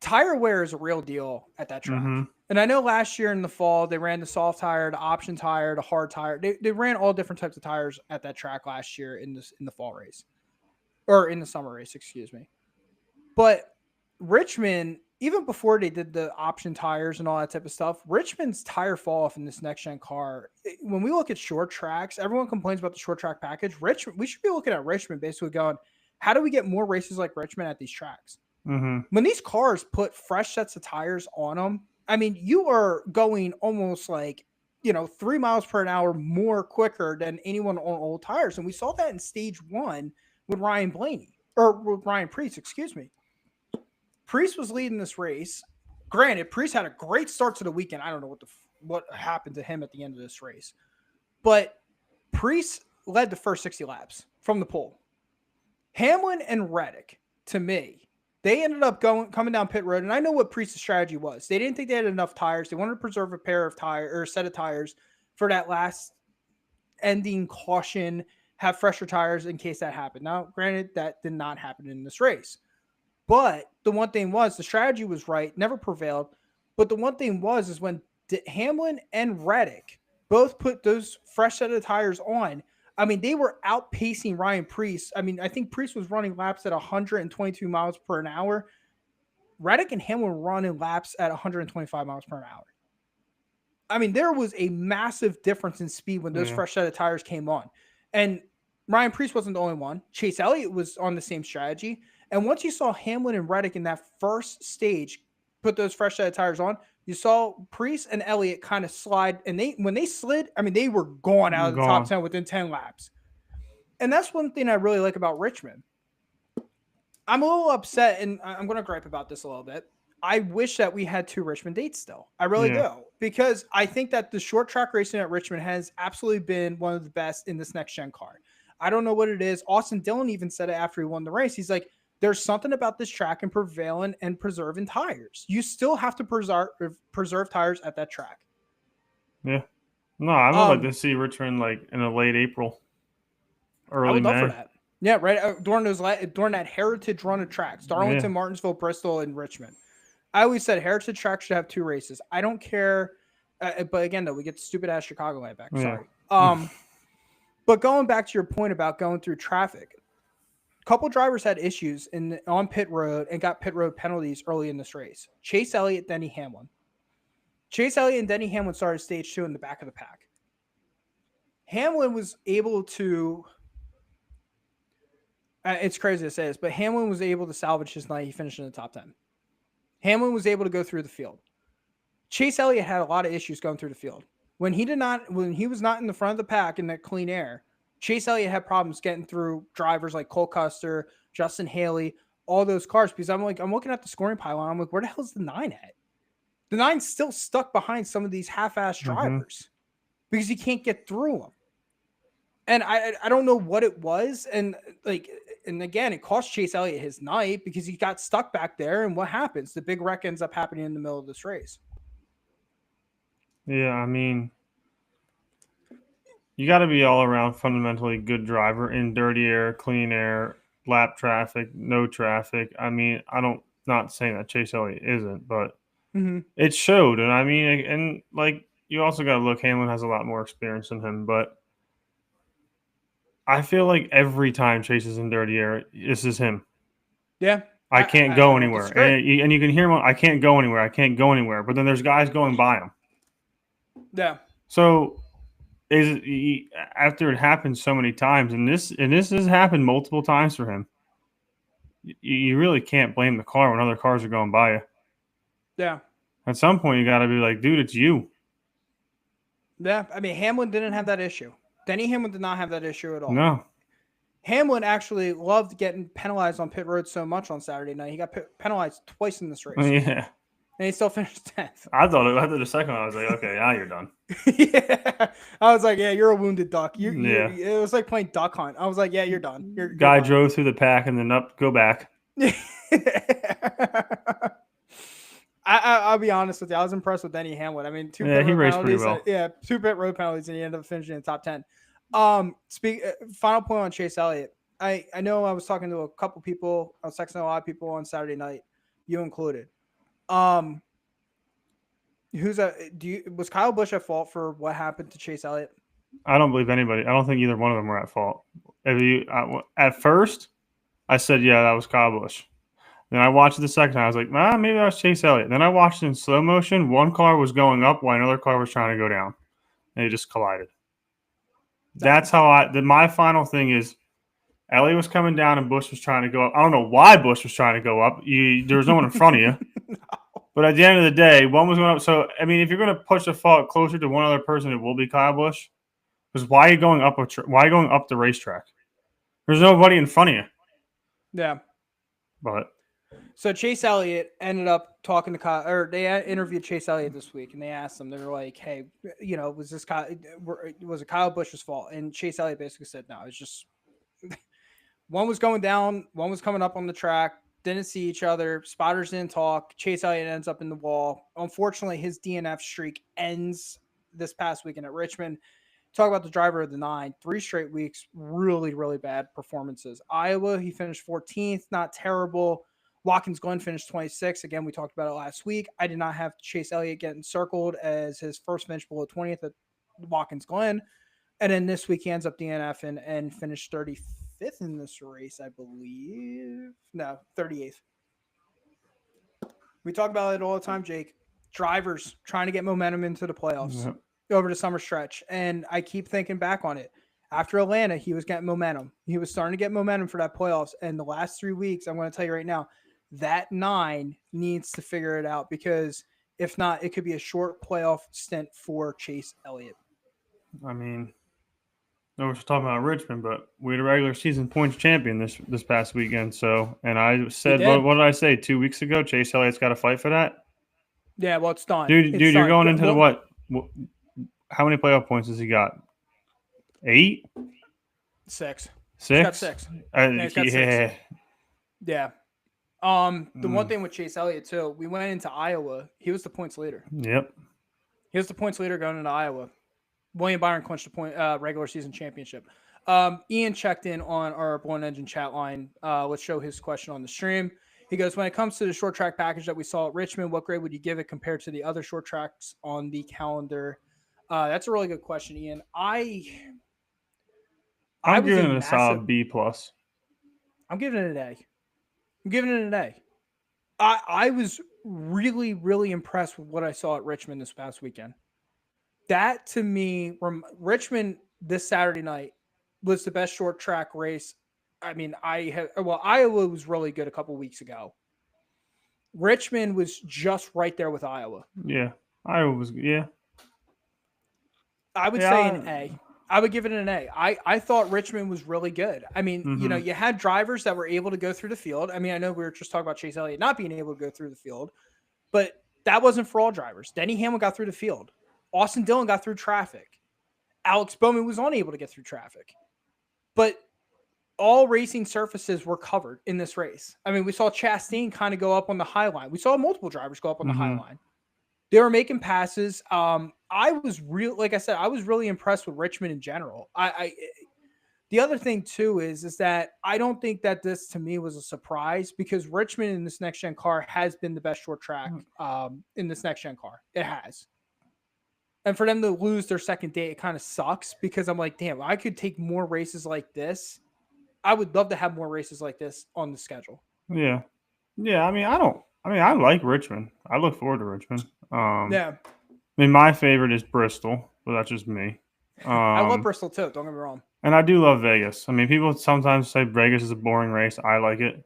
Tire wear is a real deal at that track. Mm-hmm. And I know last year in the fall, they ran the soft tire, the option tire, the hard tire. They ran all different types of tires at that track last year in the fall race. Or in the summer race, excuse me. But Richmond, even before they did the option tires and all that type of stuff, Richmond's tire fall off in this next gen car. When we look at short tracks, everyone complains about the short track package. We should be looking at Richmond basically going, how do we get more races like Richmond at these tracks? Mm-hmm. When these cars put fresh sets of tires on them, I mean, you are going almost like, 3 miles per hour more quicker than anyone on old tires. And we saw that in stage 1 with Ryan Blaney, or with Ryan Preece, excuse me. Preece was leading this race. Granted, Preece had a great start to the weekend. I don't know what happened to him at the end of this race. But Preece led the first 60 laps from the pole. Hamlin and Reddick, to me, they ended up coming down pit road, and I know what Preece's strategy was. They didn't think they had enough tires. They wanted to preserve a pair of tires or a set of tires for that last ending caution, have fresher tires in case that happened. Now, granted, that did not happen in this race. But the one thing was, the strategy was right, never prevailed. But the one thing is when Hamlin and Reddick both put those fresh set of tires on, I mean, they were outpacing Ryan Preece. I mean, I think Preece was running laps at 122 miles per hour. Reddick and Hamlin were running laps at 125 miles per hour. I mean, there was a massive difference in speed when those fresh set of tires came on. And Ryan Preece wasn't the only one. Chase Elliott was on the same strategy. And once you saw Hamlin and Reddick in that first stage put those fresh set of tires on, you saw Preece and Elliott kind of slide. And when they slid, I mean, they were gone out of the top 10 within 10 laps. And that's one thing I really like about Richmond. I'm a little upset, and I'm going to gripe about this a little bit. I wish that we had 2 Richmond dates still. I really do. Because I think that the short track racing at Richmond has absolutely been one of the best in this next gen car. I don't know what it is. Austin Dillon even said it after he won the race. He's like, there's something about this track and prevailing and preserving tires. You still have to preserve tires at that track. Yeah. No, I would like to see Richmond like in a late April, early May. I would love for that. Yeah, right. During that heritage run of tracks, Darlington, Martinsville, Bristol, and Richmond. I always said heritage tracks should have 2 races. I don't care. But again, though, we get the stupid ass Chicagoland back. Sorry. But going back to your point about going through traffic, a couple drivers had issues on pit road and got pit road penalties early in this race. Chase Elliott, Denny Hamlin. Chase Elliott and Denny Hamlin started stage 2 in the back of the pack. Hamlin was able to, it's crazy to say this, but Hamlin was able to salvage his night. He finished in the top 10. Hamlin was able to go through the field. Chase Elliott had a lot of issues going through the field. When he was not in the front of the pack in that clean air, Chase Elliott had problems getting through drivers like Cole Custer, Justin Haley, all those cars. Because I'm looking at the scoring pylon. I'm like, where the hell is the 9 at? The 9's still stuck behind some of these half-ass drivers because he can't get through them. And I don't know what it was. And again, it cost Chase Elliott his night because he got stuck back there. And what happens? The big wreck ends up happening in the middle of this race. Yeah, I mean, you got to be all around fundamentally good driver in dirty air, clean air, lap traffic, no traffic. I mean, not saying that Chase Elliott isn't, but it showed. And I mean, and like you also got to look, Hamlin has a lot more experience than him, but I feel like every time Chase is in dirty air, this is him. Yeah. I can't go anywhere. And you can hear him, I can't go anywhere. I can't go anywhere. But then there's guys going by him. Yeah. So after it happens so many times, and this has happened multiple times for him, you really can't blame the car when other cars are going by you. Yeah. At some point, you got to be like, dude, it's you. Yeah. I mean, Hamlin didn't have that issue. Denny Hamlin did not have that issue at all. No. Hamlin actually loved getting penalized on pit road so much on Saturday night. He got penalized twice in this race. Yeah. and he still finished 10th. I thought after the second one, I was like, okay, now you're done. Yeah, I was like, yeah, you're a wounded duck. Yeah. It was like playing duck hunt. I was like, yeah, you're done. You're Guy done. drove through the pack and then go back. I'll be honest with you. I was impressed with Denny Hamlin. I mean, he raced pretty well. 2 pit road penalties, and he ended up finishing in the top 10. Final point on Chase Elliott. I know I was talking to a couple people. I was texting a lot of people on Saturday night, you included. Was Kyle Busch at fault for what happened to Chase Elliott? I don't believe anybody. I don't think either one of them were at fault. At first, I said, yeah, that was Kyle Busch. Then I watched it the second time. I was like, maybe that was Chase Elliott. Then I watched it in slow motion. One car was going up while another car was trying to go down. And they just collided. That's how my final thing is, Elliott was coming down and Busch was trying to go up. I don't know why Busch was trying to go up. There was no one in front of you. No. But at the end of the day, one was going up. So, I mean, if you're going to push the fault closer to one other person, it will be Kyle Busch. Because why are you going up the racetrack? There's nobody in front of you. Yeah. But so Chase Elliott ended up talking to Kyle, or they interviewed Chase Elliott this week, and they asked him, they were like, hey, was it Kyle Busch's fault? And Chase Elliott basically said, no, it's just one was going down, one was coming up on the track, didn't see each other, spotters didn't talk. Chase Elliott ends up in the wall. Unfortunately, his DNF streak ends this past weekend at Richmond. Talk about the driver of the 9, 3 straight weeks, really, really bad performances. Iowa, he finished 14th, not terrible. Watkins Glen finished 26th. Again, we talked about it last week. I did not have Chase Elliott getting circled as his first finish below 20th at Watkins Glen. And then this week he ends up DNF and finished 35th in this race, I believe. No, 38th. We talk about it all the time, Jake. Drivers trying to get momentum into the playoffs. Yeah. Over the summer stretch. And I keep thinking back on it. After Atlanta, he was getting momentum. He was starting to get momentum for that playoffs. And the last 3 weeks, I'm going to tell you right now, that 9 needs to figure it out, because if not, it could be a short playoff stint for Chase Elliott. I mean, no, we're talking about Richmond, but we had a regular season points champion this past weekend. So, and I said, what did I say 2 weeks ago? Chase Elliott's got to fight for that. Yeah, well, it's done. Dude, you're going into the what? How many playoff points has he got? 8? 6. 6? He's got 6. He's got 6. Yeah. The one thing with Chase Elliott too, we went into Iowa. He was the points leader. Yep. He was the points leader going into Iowa. William Byron clinched the regular season championship. Ian checked in on our Blown Engine chat line. Let's show his question on the stream. He goes, when it comes to the short track package that we saw at Richmond, what grade would you give it compared to the other short tracks on the calendar? That's a really good question, Ian. I'm giving it a solid B+. I'm giving it an A. I'm giving it an A. I was really, really impressed with what I saw at Richmond this past weekend. That, to me, Richmond this Saturday night was the best short track race. I mean, Iowa was really good a couple weeks ago. Richmond was just right there with Iowa. Yeah, Iowa was, yeah. I would say an A. I would give it an A. I thought Richmond was really good. I mean, you had drivers that were able to go through the field. I mean, I know we were just talking about Chase Elliott not being able to go through the field, but that wasn't for all drivers. Denny Hamlin got through the field. Austin Dillon got through traffic. Alex Bowman was unable to get through traffic. But all racing surfaces were covered in this race. I mean, we saw Chastain kind of go up on the high line. We saw multiple drivers go up on the high line. They were making passes. I was really impressed with Richmond in general. The other thing too is that I don't think that this to me was a surprise, because Richmond in this next gen car has been the best short track in this next gen car. It has. And for them to lose their second day, it kind of sucks, because I'm like, damn, I could take more races like this. I would love to have more races like this on the schedule. Yeah. Yeah. I like Richmond. I look forward to Richmond. Yeah. I mean, my favorite is Bristol, but that's just me. I love Bristol too. Don't get me wrong. And I do love Vegas. I mean, people sometimes say Vegas is a boring race. I like it.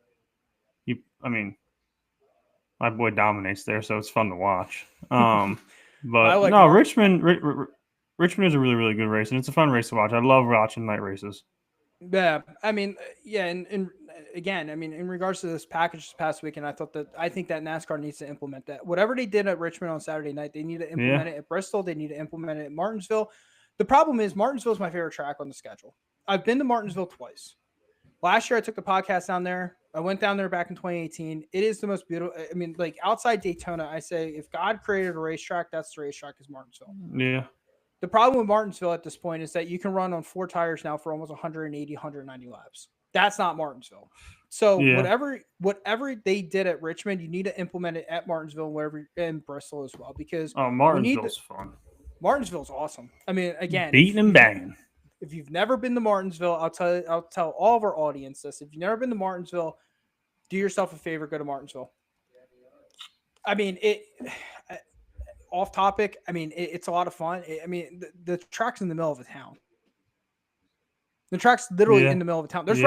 My boy dominates there, so it's fun to watch. But no, Richmond is a really, really good race, and it's a fun race to watch. I love watching night races. Yeah, I mean, yeah, and again, I mean, in regards to this package this past weekend, I think that NASCAR needs to implement that. Whatever they did at Richmond on Saturday night, they need to implement it at Bristol. They need to implement it at Martinsville. The problem is Martinsville is my favorite track on the schedule. I've been to Martinsville twice. Last year, I took the podcast down there. I went down there back in 2018. It is the most beautiful. I mean, like outside Daytona, I say if God created a racetrack, that's the racetrack is Martinsville. Yeah. The problem with Martinsville at this point is that you can run on 4 tires now for almost 180, 190 laps. That's not Martinsville. So whatever they did at Richmond, you need to implement it at Martinsville and wherever in Bristol as well. Because Martinsville's fun. Martinsville's awesome. I mean, again, beating and banging. If you've never been to Martinsville, I'll tell all of our audience this. If you've never been to Martinsville, do yourself a favor, go to Martinsville. I mean, off topic. I mean, it's a lot of fun. The track's in the middle of a town. The track's literally in the middle of a town. There's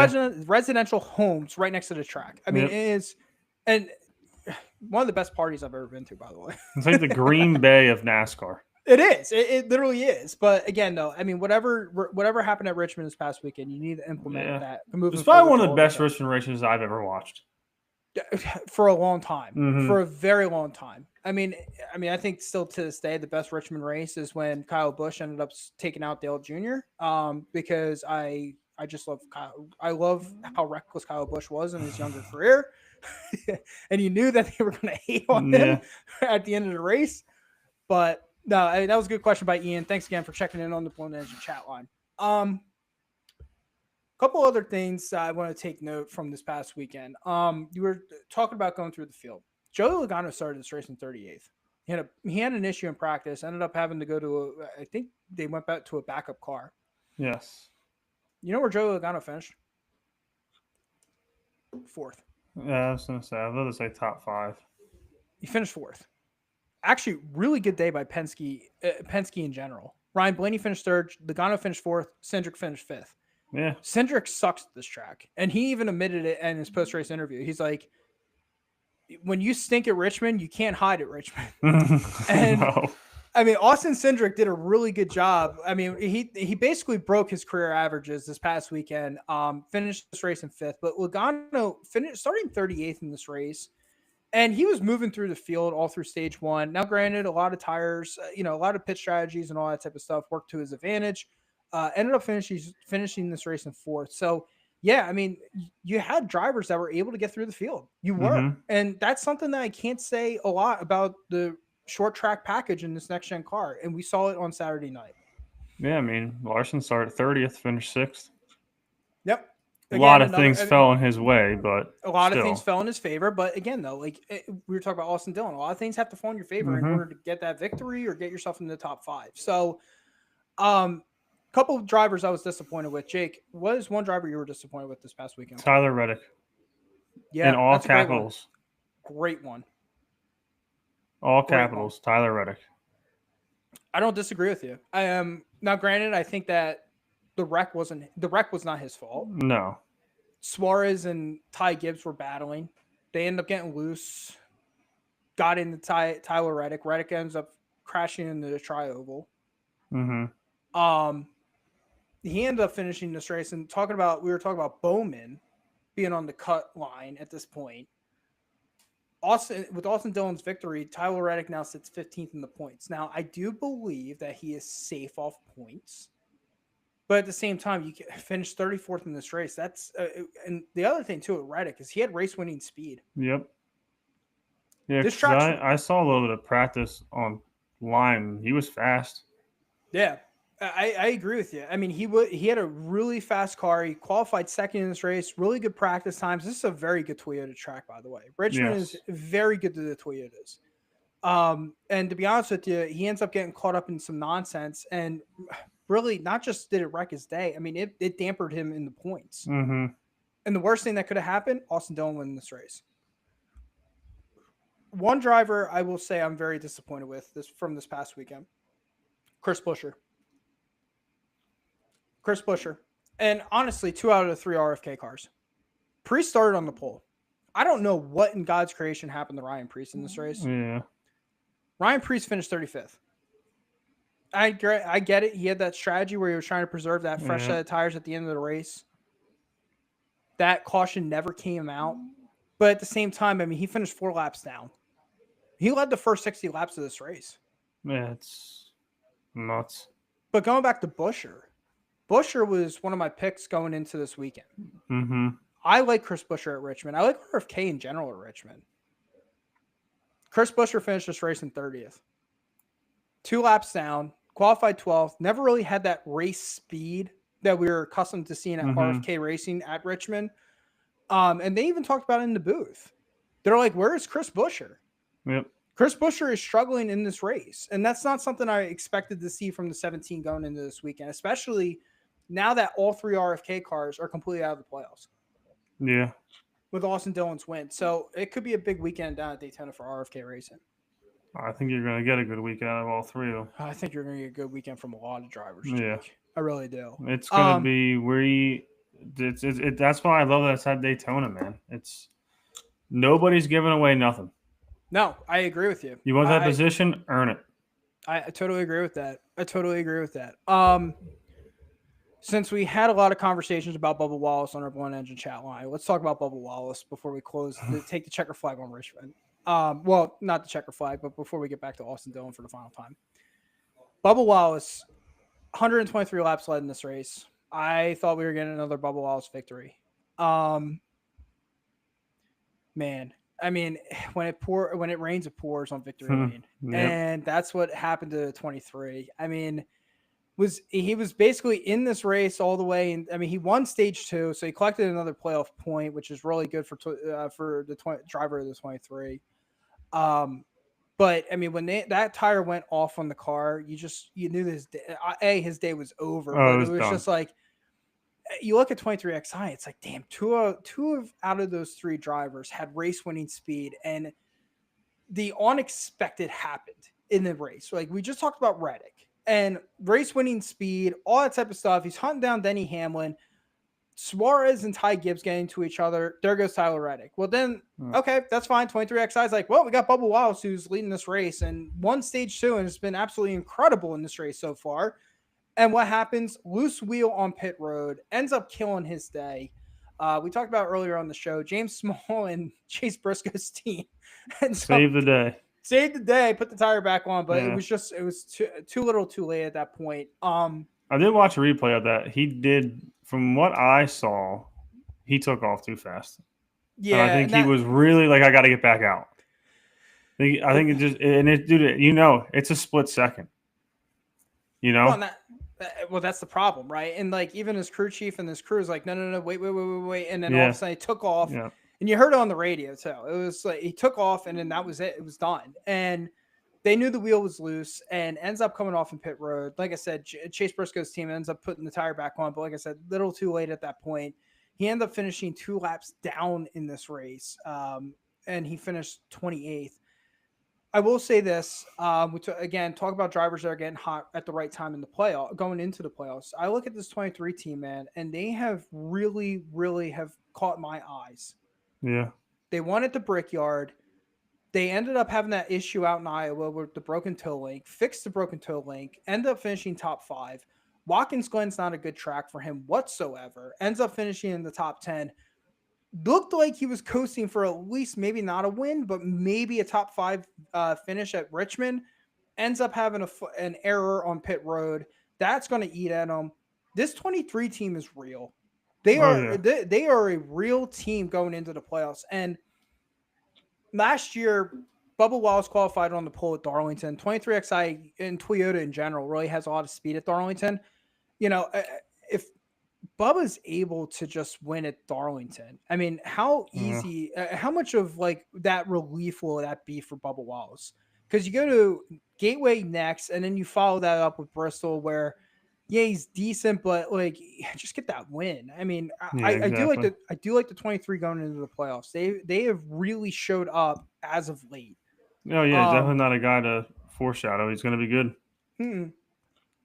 residential homes right next to the track. I mean, it is, and one of the best parties I've ever been to, by the way. It's like the Green Bay of NASCAR. It is. It literally is. But again, though, I mean, whatever happened at Richmond this past weekend, you need to implement that. It's probably one of the best Richmond races I've ever watched. For a long time, for a very long time. I mean, I think still to this day, the best Richmond race is when Kyle Busch ended up taking out Dale Jr. Because I just love Kyle. I love how reckless Kyle Busch was in his younger career, and you knew that they were going to hate on him at the end of the race. But no, that was a good question by Ian. Thanks again for checking in on the Blown Engine chat line. Couple other things I want to take note from this past weekend. You were talking about going through the field. Joey Logano started this race in 38th. He had an issue in practice. Ended up having to go to I think they went back to a backup car. Yes. You know where Joey Logano finished? 4th. Yeah, I was going to say. I was going to say top 5. He finished 4th. Actually, really good day by Penske in general. Ryan Blaney finished 3rd. Logano finished 4th. Cindric finished 5th. Yeah. Cindric sucks at this track. And he even admitted it in his post-race interview. He's like, when you stink at Richmond, you can't hide at Richmond. And no. I mean, Austin Cindric did a really good job. I mean, he basically broke his career averages this past weekend. Finished this race in 5th, but Logano starting 38th in this race. And he was moving through the field all through stage 1. Now, granted, a lot of tires, a lot of pit strategies and all that type of stuff worked to his advantage. Ended up finishing this race in 4th. So, yeah, I mean, you had drivers that were able to get through the field. You were. And that's something that I can't say a lot about the short track package in this next-gen car. And we saw it on Saturday night. Yeah, I mean, Larson started 30th, finished 6th. Yep. Again, a lot of things fell in his way, but a lot of things fell in his favor. But again, though, like we were talking about Austin Dillon, a lot of things have to fall in your favor in order to get that victory or get yourself in the top 5. So, couple of drivers I was disappointed with. Jake, what is one driver you were disappointed with this past weekend? Tyler Reddick. Yeah, in all capitals. Great one. All capitals. Tyler Reddick. I don't disagree with you. Now, granted, I think that the wreck was not his fault. No. Suarez and Ty Gibbs were battling. They ended up getting loose. Got into Tyler Reddick. Reddick ends up crashing into the tri-oval. He ended up finishing this race and we were talking about Bowman being on the cut line at this point. With Austin Dillon's victory, Tyler Reddick now sits 15th in the points. Now, I do believe that he is safe off points. But at the same time, you finish 34th in this race. That's and the other thing too with Reddick is he had race-winning speed. Yep. Yeah, I saw a little bit of practice online. He was fast. Yeah, I agree with you. I mean, he had a really fast car. He qualified 2nd in this race. Really good practice times. This is a very good Toyota track, by the way. Richmond is very good to the Toyotas. And to be honest with you, he ends up getting caught up in some nonsense and. Really, not just did it wreck his day. I mean, it dampened him in the points. And the worst thing that could have happened, Austin Dillon winning this race. One driver I will say I'm very disappointed with from this past weekend, Chris Buescher. And honestly, 2 out of the 3 RFK cars. Preece started on the pole. I don't know what in God's creation happened to Ryan Preece in this race. Yeah. Ryan Preece finished 35th. I get it. He had that strategy where he was trying to preserve that fresh set of tires at the end of the race. that caution never came out. But at the same time, I mean, he finished 4 laps down. He led the first 60 laps of this race. Yeah, it's nuts. But going back to Buescher was one of my picks going into this weekend. Mm-hmm. I like Chris Buescher at Richmond. I like RFK in general at Richmond. Chris Buescher finished this race in 30th. 2 laps down, qualified 12th, never really had that race speed that we were accustomed to seeing at RFK Racing at Richmond. And they even talked about it in the booth. They're like, where is Chris Buescher? Yep. Chris Buescher is struggling in this race. And that's not something I expected to see from the 17 going into this weekend, especially now that all 3 RFK cars are completely out of the playoffs. Yeah. With Austin Dillon's win. So it could be a big weekend down at Daytona for RFK Racing. I think you're going to get a good weekend out of all 3 of them. I think you're going to get a good weekend from a lot of drivers. Yeah. Jake. I really do. It's going to be that's why I love that it's at Daytona, man. It's nobody's giving away nothing. No, I agree with you. You want that position, earn it. I totally agree with that. Since we had a lot of conversations about Bubba Wallace on our Blown Engine chat line, let's talk about Bubba Wallace before we close. Take the checker flag on Richmond. Well, not the checker flag, but before we get back to Austin Dillon for the final time. Bubba Wallace, 123 laps led in this race. I thought we were getting another Bubba Wallace victory. Man, I mean, when it rains, it pours on victory lane, and that's what happened to 23. I mean, he was basically in this race all the way, and I mean, he won stage 2, so he collected another playoff point, which is really good for the driver of the 23. But I mean, when that tire went off on the car, you knew his day was over. But it was done. just like, you look at 23XI, it's like, damn, two out of those 3 drivers had race winning speed, and the unexpected happened in the race. Like we just talked about Reddick and race winning speed, all that type of stuff. He's hunting down Denny Hamlin. Suarez and Ty Gibbs getting to each other. There goes Tyler Reddick. Well, then, okay, that's fine. 23XI is like, well, we got Bubba Wallace who's leading this race and won stage 2 and has been absolutely incredible in this race so far. And what happens? Loose wheel on pit road, ends up killing his day. We talked about earlier on the show, James Small and Chase Briscoe's team. Save the day. Saved the day, put the tire back on, but it was too little too late at that point. I did watch a replay of that. He did, from what I saw, he took off too fast. Yeah, and I think he was really like, I got to get back out. I think it just, and it, dude, it's a split second. Well, that's the problem, right? And like even his crew chief and his crew is like, no, wait, and then all of a sudden he took off, and you heard it on the radio too. It was like he took off, and then that was it. It was done, and they knew the wheel was loose, and ends up coming off in pit road. Like I said, Chase Briscoe's team ends up putting the tire back on, but like I said, little too late at that point. He ended up finishing 2 laps down in this race, and he finished 28th. I will say this, again, talk about drivers that are getting hot at the right time in the playoff, going into the playoffs. I look at this 23 team, man, and they have really, really have caught my eyes. Yeah. They won at the Brickyard. They ended up having that issue out in Iowa with the broken toe link, fixed the broken toe link, ended up finishing top 5. Watkins Glen's not a good track for him whatsoever. Ends up finishing in the top 10. Looked like he was coasting for at least maybe not a win, but maybe a top 5 finish at Richmond. Ends up having an error on pit road. That's going to eat at him. This 23 team is real. They are a real team going into the playoffs. And last year, Bubba Wallace qualified on the pole at Darlington. 23XI and Toyota in general really has a lot of speed at Darlington. If Bubba's able to just win at Darlington, I mean, how easy, how much of like that relief will that be for Bubba Wallace? Because you go to Gateway next, and then you follow that up with Bristol, where he's decent, but like just get that win. I mean, I do like the 23 going into the playoffs. They have really showed up as of late. Oh yeah, definitely not a guy to foreshadow. He's going to be good.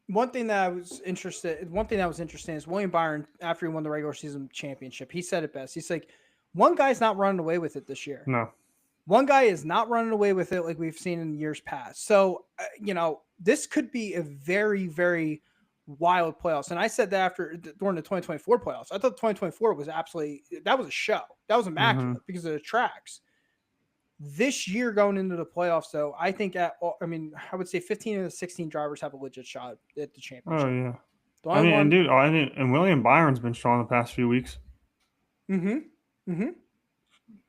One thing that was interesting is William Byron, after he won the regular season championship, he said it best. He's like, one guy's not running away with it this year. No. One guy is not running away with it like we've seen in years past. So, this could be a very, very wild playoffs. And I said that during the 2024 playoffs. I thought 2024 was that was a show. That was immaculate because of the tracks. This year going into the playoffs, though, I think I would say 15 of the 16 drivers have a legit shot at the championship. Oh yeah. The only one, and William Byron's been strong the past few weeks. And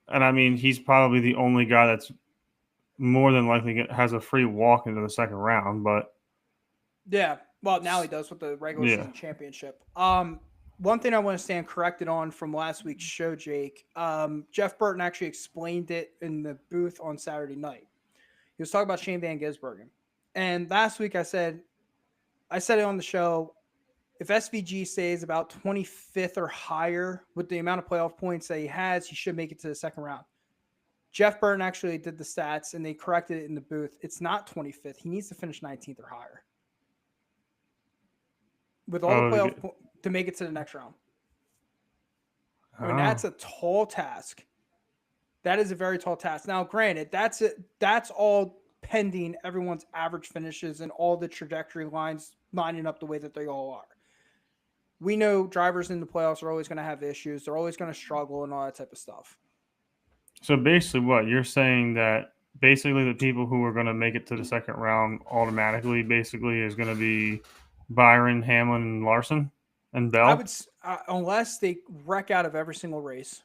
I mean, he's probably the only guy that's more than likely has a free walk into the second round. But yeah, well, now he does with the regular season championship. One thing I want to stand corrected on from last week's show, Jake. Jeff Burton actually explained it in the booth on Saturday night. He was talking about Shane Van Gisbergen, and last week I said it on the show. If SVG stays about 25th or higher with the amount of playoff points that he has, he should make it to the second round. Jeff Burton actually did the stats, and they corrected it in the booth. It's not 25th. He needs to finish 19th or higher with all the playoff points to make it to the next round. I mean, that's a tall task. That is a very tall task. Now, granted, that's all pending everyone's average finishes and all the trajectory lines lining up the way that they all are. We know drivers in the playoffs are always going to have issues. They're always going to struggle and all that type of stuff. So basically what you're saying, that basically the people who are going to make it to the second round automatically basically is going to be Byron, Hamlin, and Larson and Bell? I would, unless they wreck out of every single race.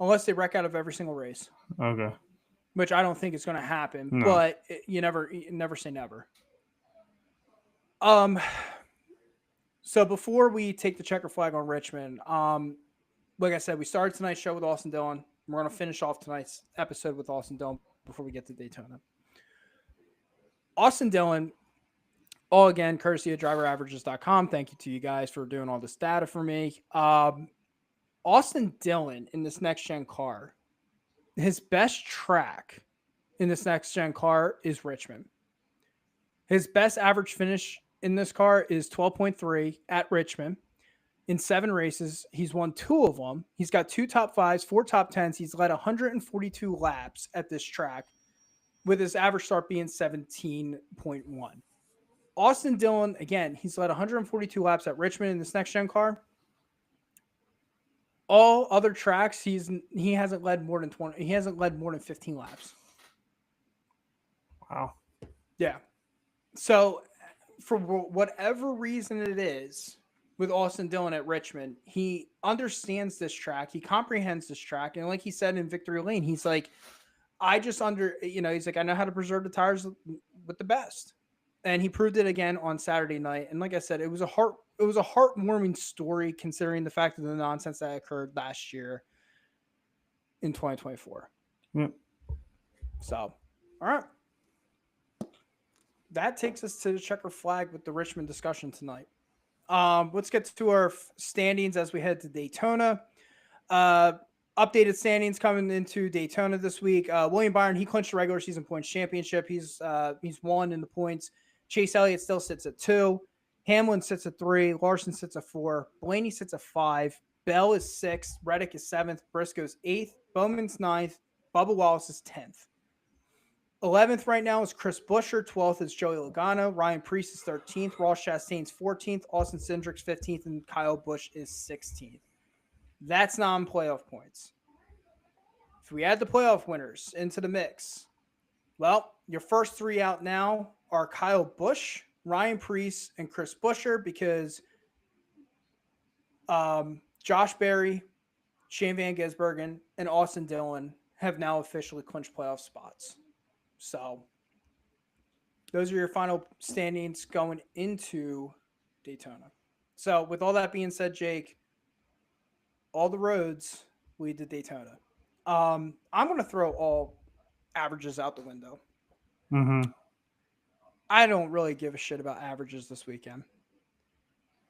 Okay. Which I don't think is going to happen, but you never say never. So before we take the checker flag on Richmond, like I said, we started tonight's show with Austin Dillon. We're going to finish off tonight's episode with Austin Dillon before we get to Daytona. Austin Dillon, all again, courtesy of driveraverages.com. Thank you to you guys for doing all this data for me. Austin Dillon in this next-gen car, his best track in this next-gen car is Richmond. His best average finish in this car is 12.3 at Richmond. In 7 races, he's won 2 of them. He's got 2 top 5s, 4 top 10s. He's led 142 laps at this track, with his average start being 17.1. Austin Dillon, again, he's led 142 laps at Richmond in this next-gen car. All other tracks, he hasn't led more than 20. He hasn't led more than 15 laps. Wow. Yeah. So, for whatever reason it is, with Austin Dillon at Richmond, he understands this track. He comprehends this track. And like he said in Victory Lane, he's like, he's like, I know how to preserve the tires with the best. And he proved it again on Saturday night. And like I said, it was a heartwarming story considering the fact of the nonsense that occurred last year in 2024. Yep. So, all right. That takes us to the checker flag with the Richmond discussion tonight. Let's get to our standings as we head to Daytona. Updated standings coming into Daytona this week. William Byron, he clinched the regular season points championship. He's won in the points. Chase Elliott still sits at 2. Hamlin sits at 3. Larson sits at 4. Blaney sits at 5. Bell is 6th. Reddick is 7th. Briscoe's 8th. Bowman's 9th. Bubba Wallace is 10th. 11th right now is Chris Buescher. 12th is Joey Logano. Ryan Preece is 13th. Ross Chastain's 14th. Austin Cindric's 15th. And Kyle Busch is 16th. That's non-playoff points. If we add the playoff winners into the mix, well, your first 3 out now are Kyle Busch, Ryan Preece, and Chris Buescher, because Josh Berry, Shane Van Gisbergen, and Austin Dillon have now officially clinched playoff spots. So those are your final standings going into Daytona. So with all that being said, Jake, all the roads lead to Daytona. I'm going to throw all averages out the window. Mm-hmm. I don't really give a shit about averages this weekend.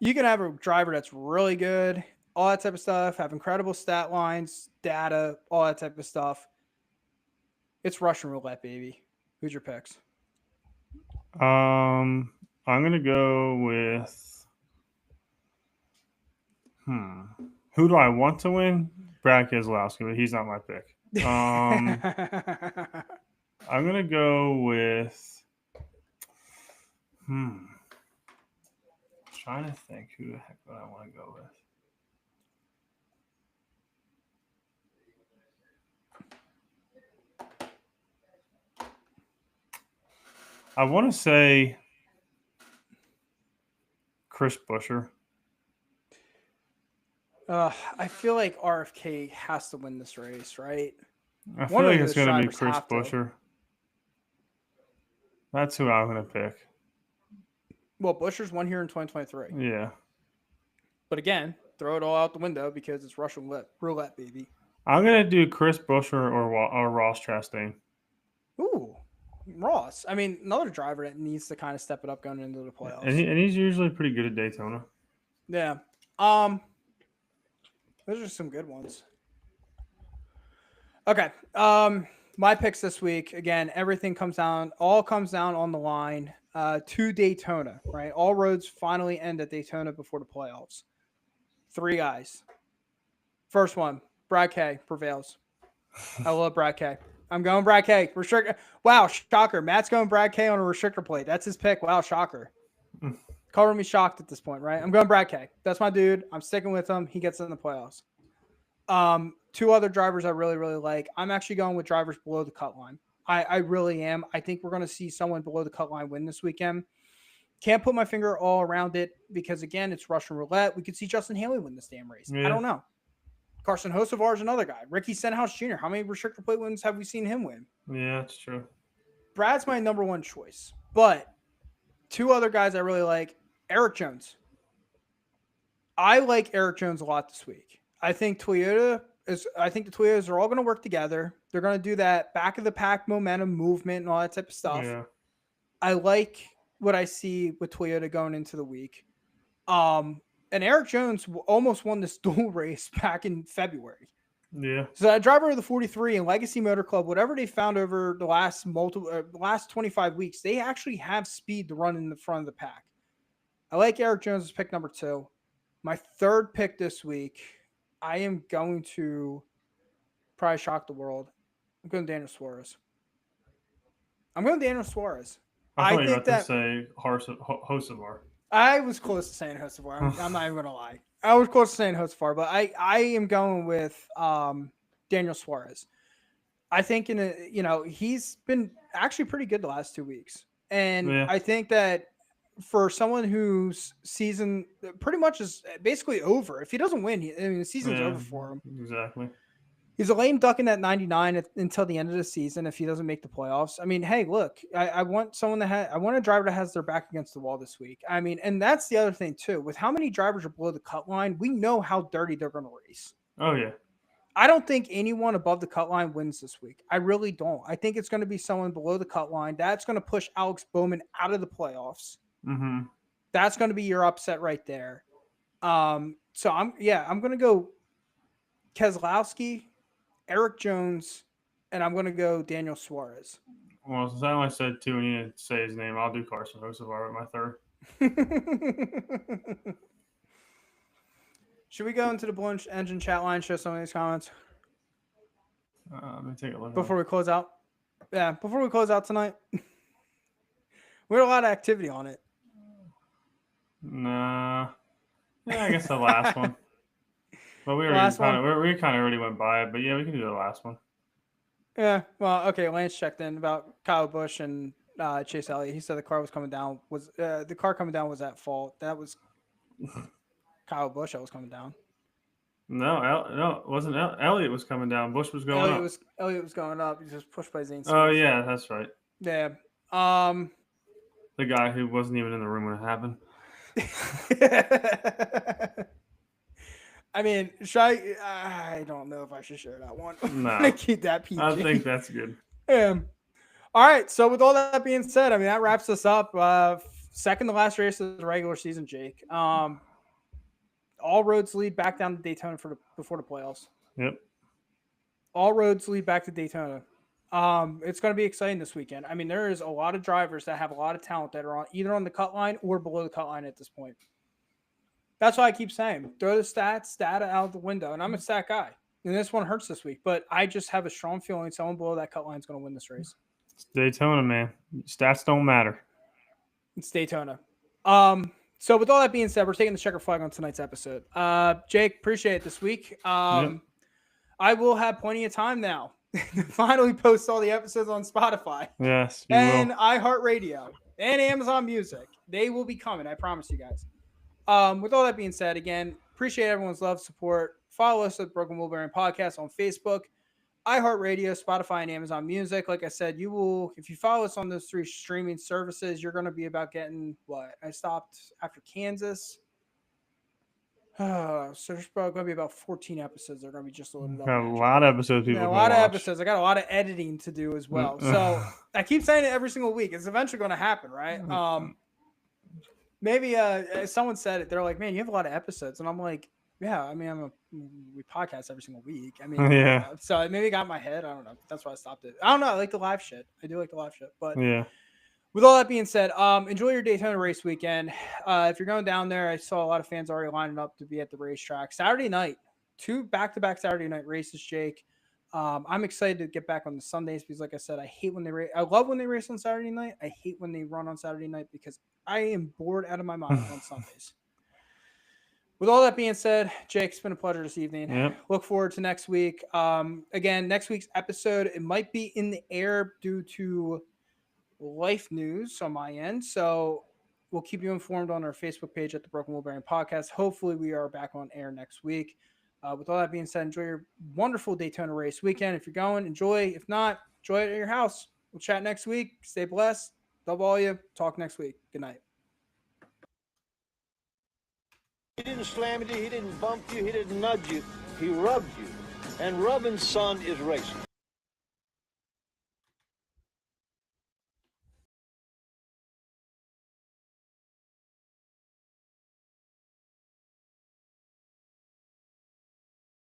You can have a driver that's really good, all that type of stuff, have incredible stat lines, data, all that type of stuff. It's Russian roulette, baby. Who's your picks? I'm going to go with who do I want to win? Brad Keselowski, but he's not my pick. I'm going to go with trying to think who the heck would I want to go with. I want to say Chris Buescher. I feel like RFK has to win this race, right? I feel One of like it's those going to be drivers Chris have to. Buescher. That's who I'm going to pick. Well, Buscher's won here in 2023. Yeah. But again, throw it all out the window because it's Russian roulette, baby. I'm going to do Chris Buescher or Ross Chastain. Ooh, Ross. I mean, another driver that needs to kind of step it up going into the playoffs. And he's usually pretty good at Daytona. Yeah. Those are some good ones. Okay. My picks this week, again, everything comes down on the line to Daytona, right? All roads finally end at Daytona before the playoffs. 3 guys. First one, Brad K prevails. I love Brad K. I'm going Brad K. Wow, shocker. Matt's going Brad K on a restrictor plate. That's his pick. Wow, shocker. Cover me shocked at this point, right? I'm going Brad K. That's my dude. I'm sticking with him. He gets in the playoffs. 2 other drivers I really, really like. I'm actually going with drivers below the cut line. I really am. I think we're going to see someone below the cut line win this weekend. Can't put my finger all around it because, again, it's Russian roulette. We could see Justin Haley win this damn race. Yeah. I don't know. Carson Hocevar is another guy. Ricky Stenhouse Jr. How many restrictor plate wins have we seen him win? Yeah, that's true. Brad's my number 1 choice. But 2 other guys I really like. Eric Jones. I like Eric Jones a lot this week. I think the Toyotas are all going to work together. They're going to do that back of the pack momentum movement and all that type of stuff. Yeah. I like what I see with Toyota going into the week. And Eric Jones almost won this dual race back in February. Yeah. So that driver of the 43 and Legacy Motor Club, whatever they found over the last 25 weeks, they actually have speed to run in the front of the pack. I like Eric Jones as pick number 2. My 3rd pick this week, I am going to probably shock the world. I'm going Daniel Suarez. I thought you were about to say Hocevar. I was close to saying Hocevar. I'm not even going to lie. I was close to saying Hocevar, but I am going with Daniel Suarez. I think he's been actually pretty good the last 2 weeks. And yeah. I think that for someone whose season pretty much is basically over, if he doesn't win, the season's over for him. Exactly. He's a lame duck in that 99 until the end of the season if he doesn't make the playoffs. I mean, hey, look, I want I want a driver that has their back against the wall this week. I mean, and that's the other thing too. With how many drivers are below the cut line, we know how dirty they're going to race. Oh yeah. I don't think anyone above the cut line wins this week. I really don't. I think it's going to be someone below the cut line. That's going to push Alex Bowman out of the playoffs. Mm-hmm. That's going to be your upset right there. So I'm going to go Keselowski, Eric Jones, and I'm going to go Daniel Suarez. Well, since I only said 2 and you didn't say his name, I'll do Carson Hocevar with my 3rd. Should we go into the Blue Engine chat line, show some of these comments? Let me take a look. Before we close out? Yeah, before we close out tonight. We had a lot of activity on it. Nah. Yeah, I guess the last one. But we kind of already went by it, but yeah, we can do the last one. Yeah, well, okay. Lance checked in about Kyle Busch and Chase Elliott. He said the car was coming down. The car coming down was at fault? That was Kyle Busch that was coming down. No, it wasn't. Elliott was coming down. Busch was going up. Elliott was going up. He was just pushed by Zane. Oh yeah, that's right. Yeah. The guy who wasn't even in the room when it happened. I mean, I don't know if I should share that one. No. Keep that PG. I think that's good. Yeah. All right. So with all that being said, I mean, that wraps us up. Second to last race of the regular season, Jake. All roads lead back down to Daytona before the playoffs. Yep. All roads lead back to Daytona. It's going to be exciting this weekend. I mean, there is a lot of drivers that have a lot of talent that are either on the cut line or below the cut line at this point. That's why I keep saying, throw the data out the window. And I'm a stat guy. And this one hurts this week. But I just have a strong feeling someone below that cut line is going to win this race. It's Daytona, man. Stats don't matter. It's Daytona. So with all that being said, we're taking the checker flag on tonight's episode. Jake, appreciate it this week. I will have plenty of time now to finally post all the episodes on Spotify. Yes, you and will. iHeartRadio and Amazon Music. They will be coming. I promise you guys. With all that being said, again, appreciate everyone's love, support. Follow us at Broken Wheel Bearing Podcast on Facebook, iHeartRadio, Spotify, and Amazon Music. Like I said, you will, if you follow us on those 3 streaming services, you're going to be about getting what? I stopped after Kansas. So there's probably going to be about 14 episodes. They're going to be just loaded up. Got a lot of episodes. Yeah, a lot of episodes. I got a lot of editing to do as well. So I keep saying it every single week. It's eventually going to happen, right? Maybe someone said it. They're like, "Man, you have a lot of episodes," and I'm like, "Yeah, I mean, we podcast every single week. I mean, yeah." So it maybe got in my head. I don't know. That's why I stopped it. I don't know. I like the live shit. I do like the live shit. But yeah. With all that being said, enjoy your Daytona race weekend. If you're going down there, I saw a lot of fans already lining up to be at the racetrack Saturday night. 2 back-to-back Saturday night races, Jake. I'm excited to get back on the Sundays because, like I said, I hate when they race. I love when they race on Saturday night. I hate when they run on Saturday night because I am bored out of my mind on Sundays. With all that being said, Jake, it's been a pleasure this evening. Yep. Look forward to next week. Again, next week's episode, it might be in the air due to life news on my end. So we'll keep you informed on our Facebook page at the Broken Wheel Bearing Podcast. Hopefully we are back on air next week. With all that being said, enjoy your wonderful Daytona race weekend. If you're going, enjoy. If not, enjoy it at your house. We'll chat next week. Stay blessed. Love all you. Talk next week. Good night. He didn't slam you. He didn't bump you. He didn't nudge you. He rubbed you. And rubbing, son, is racing.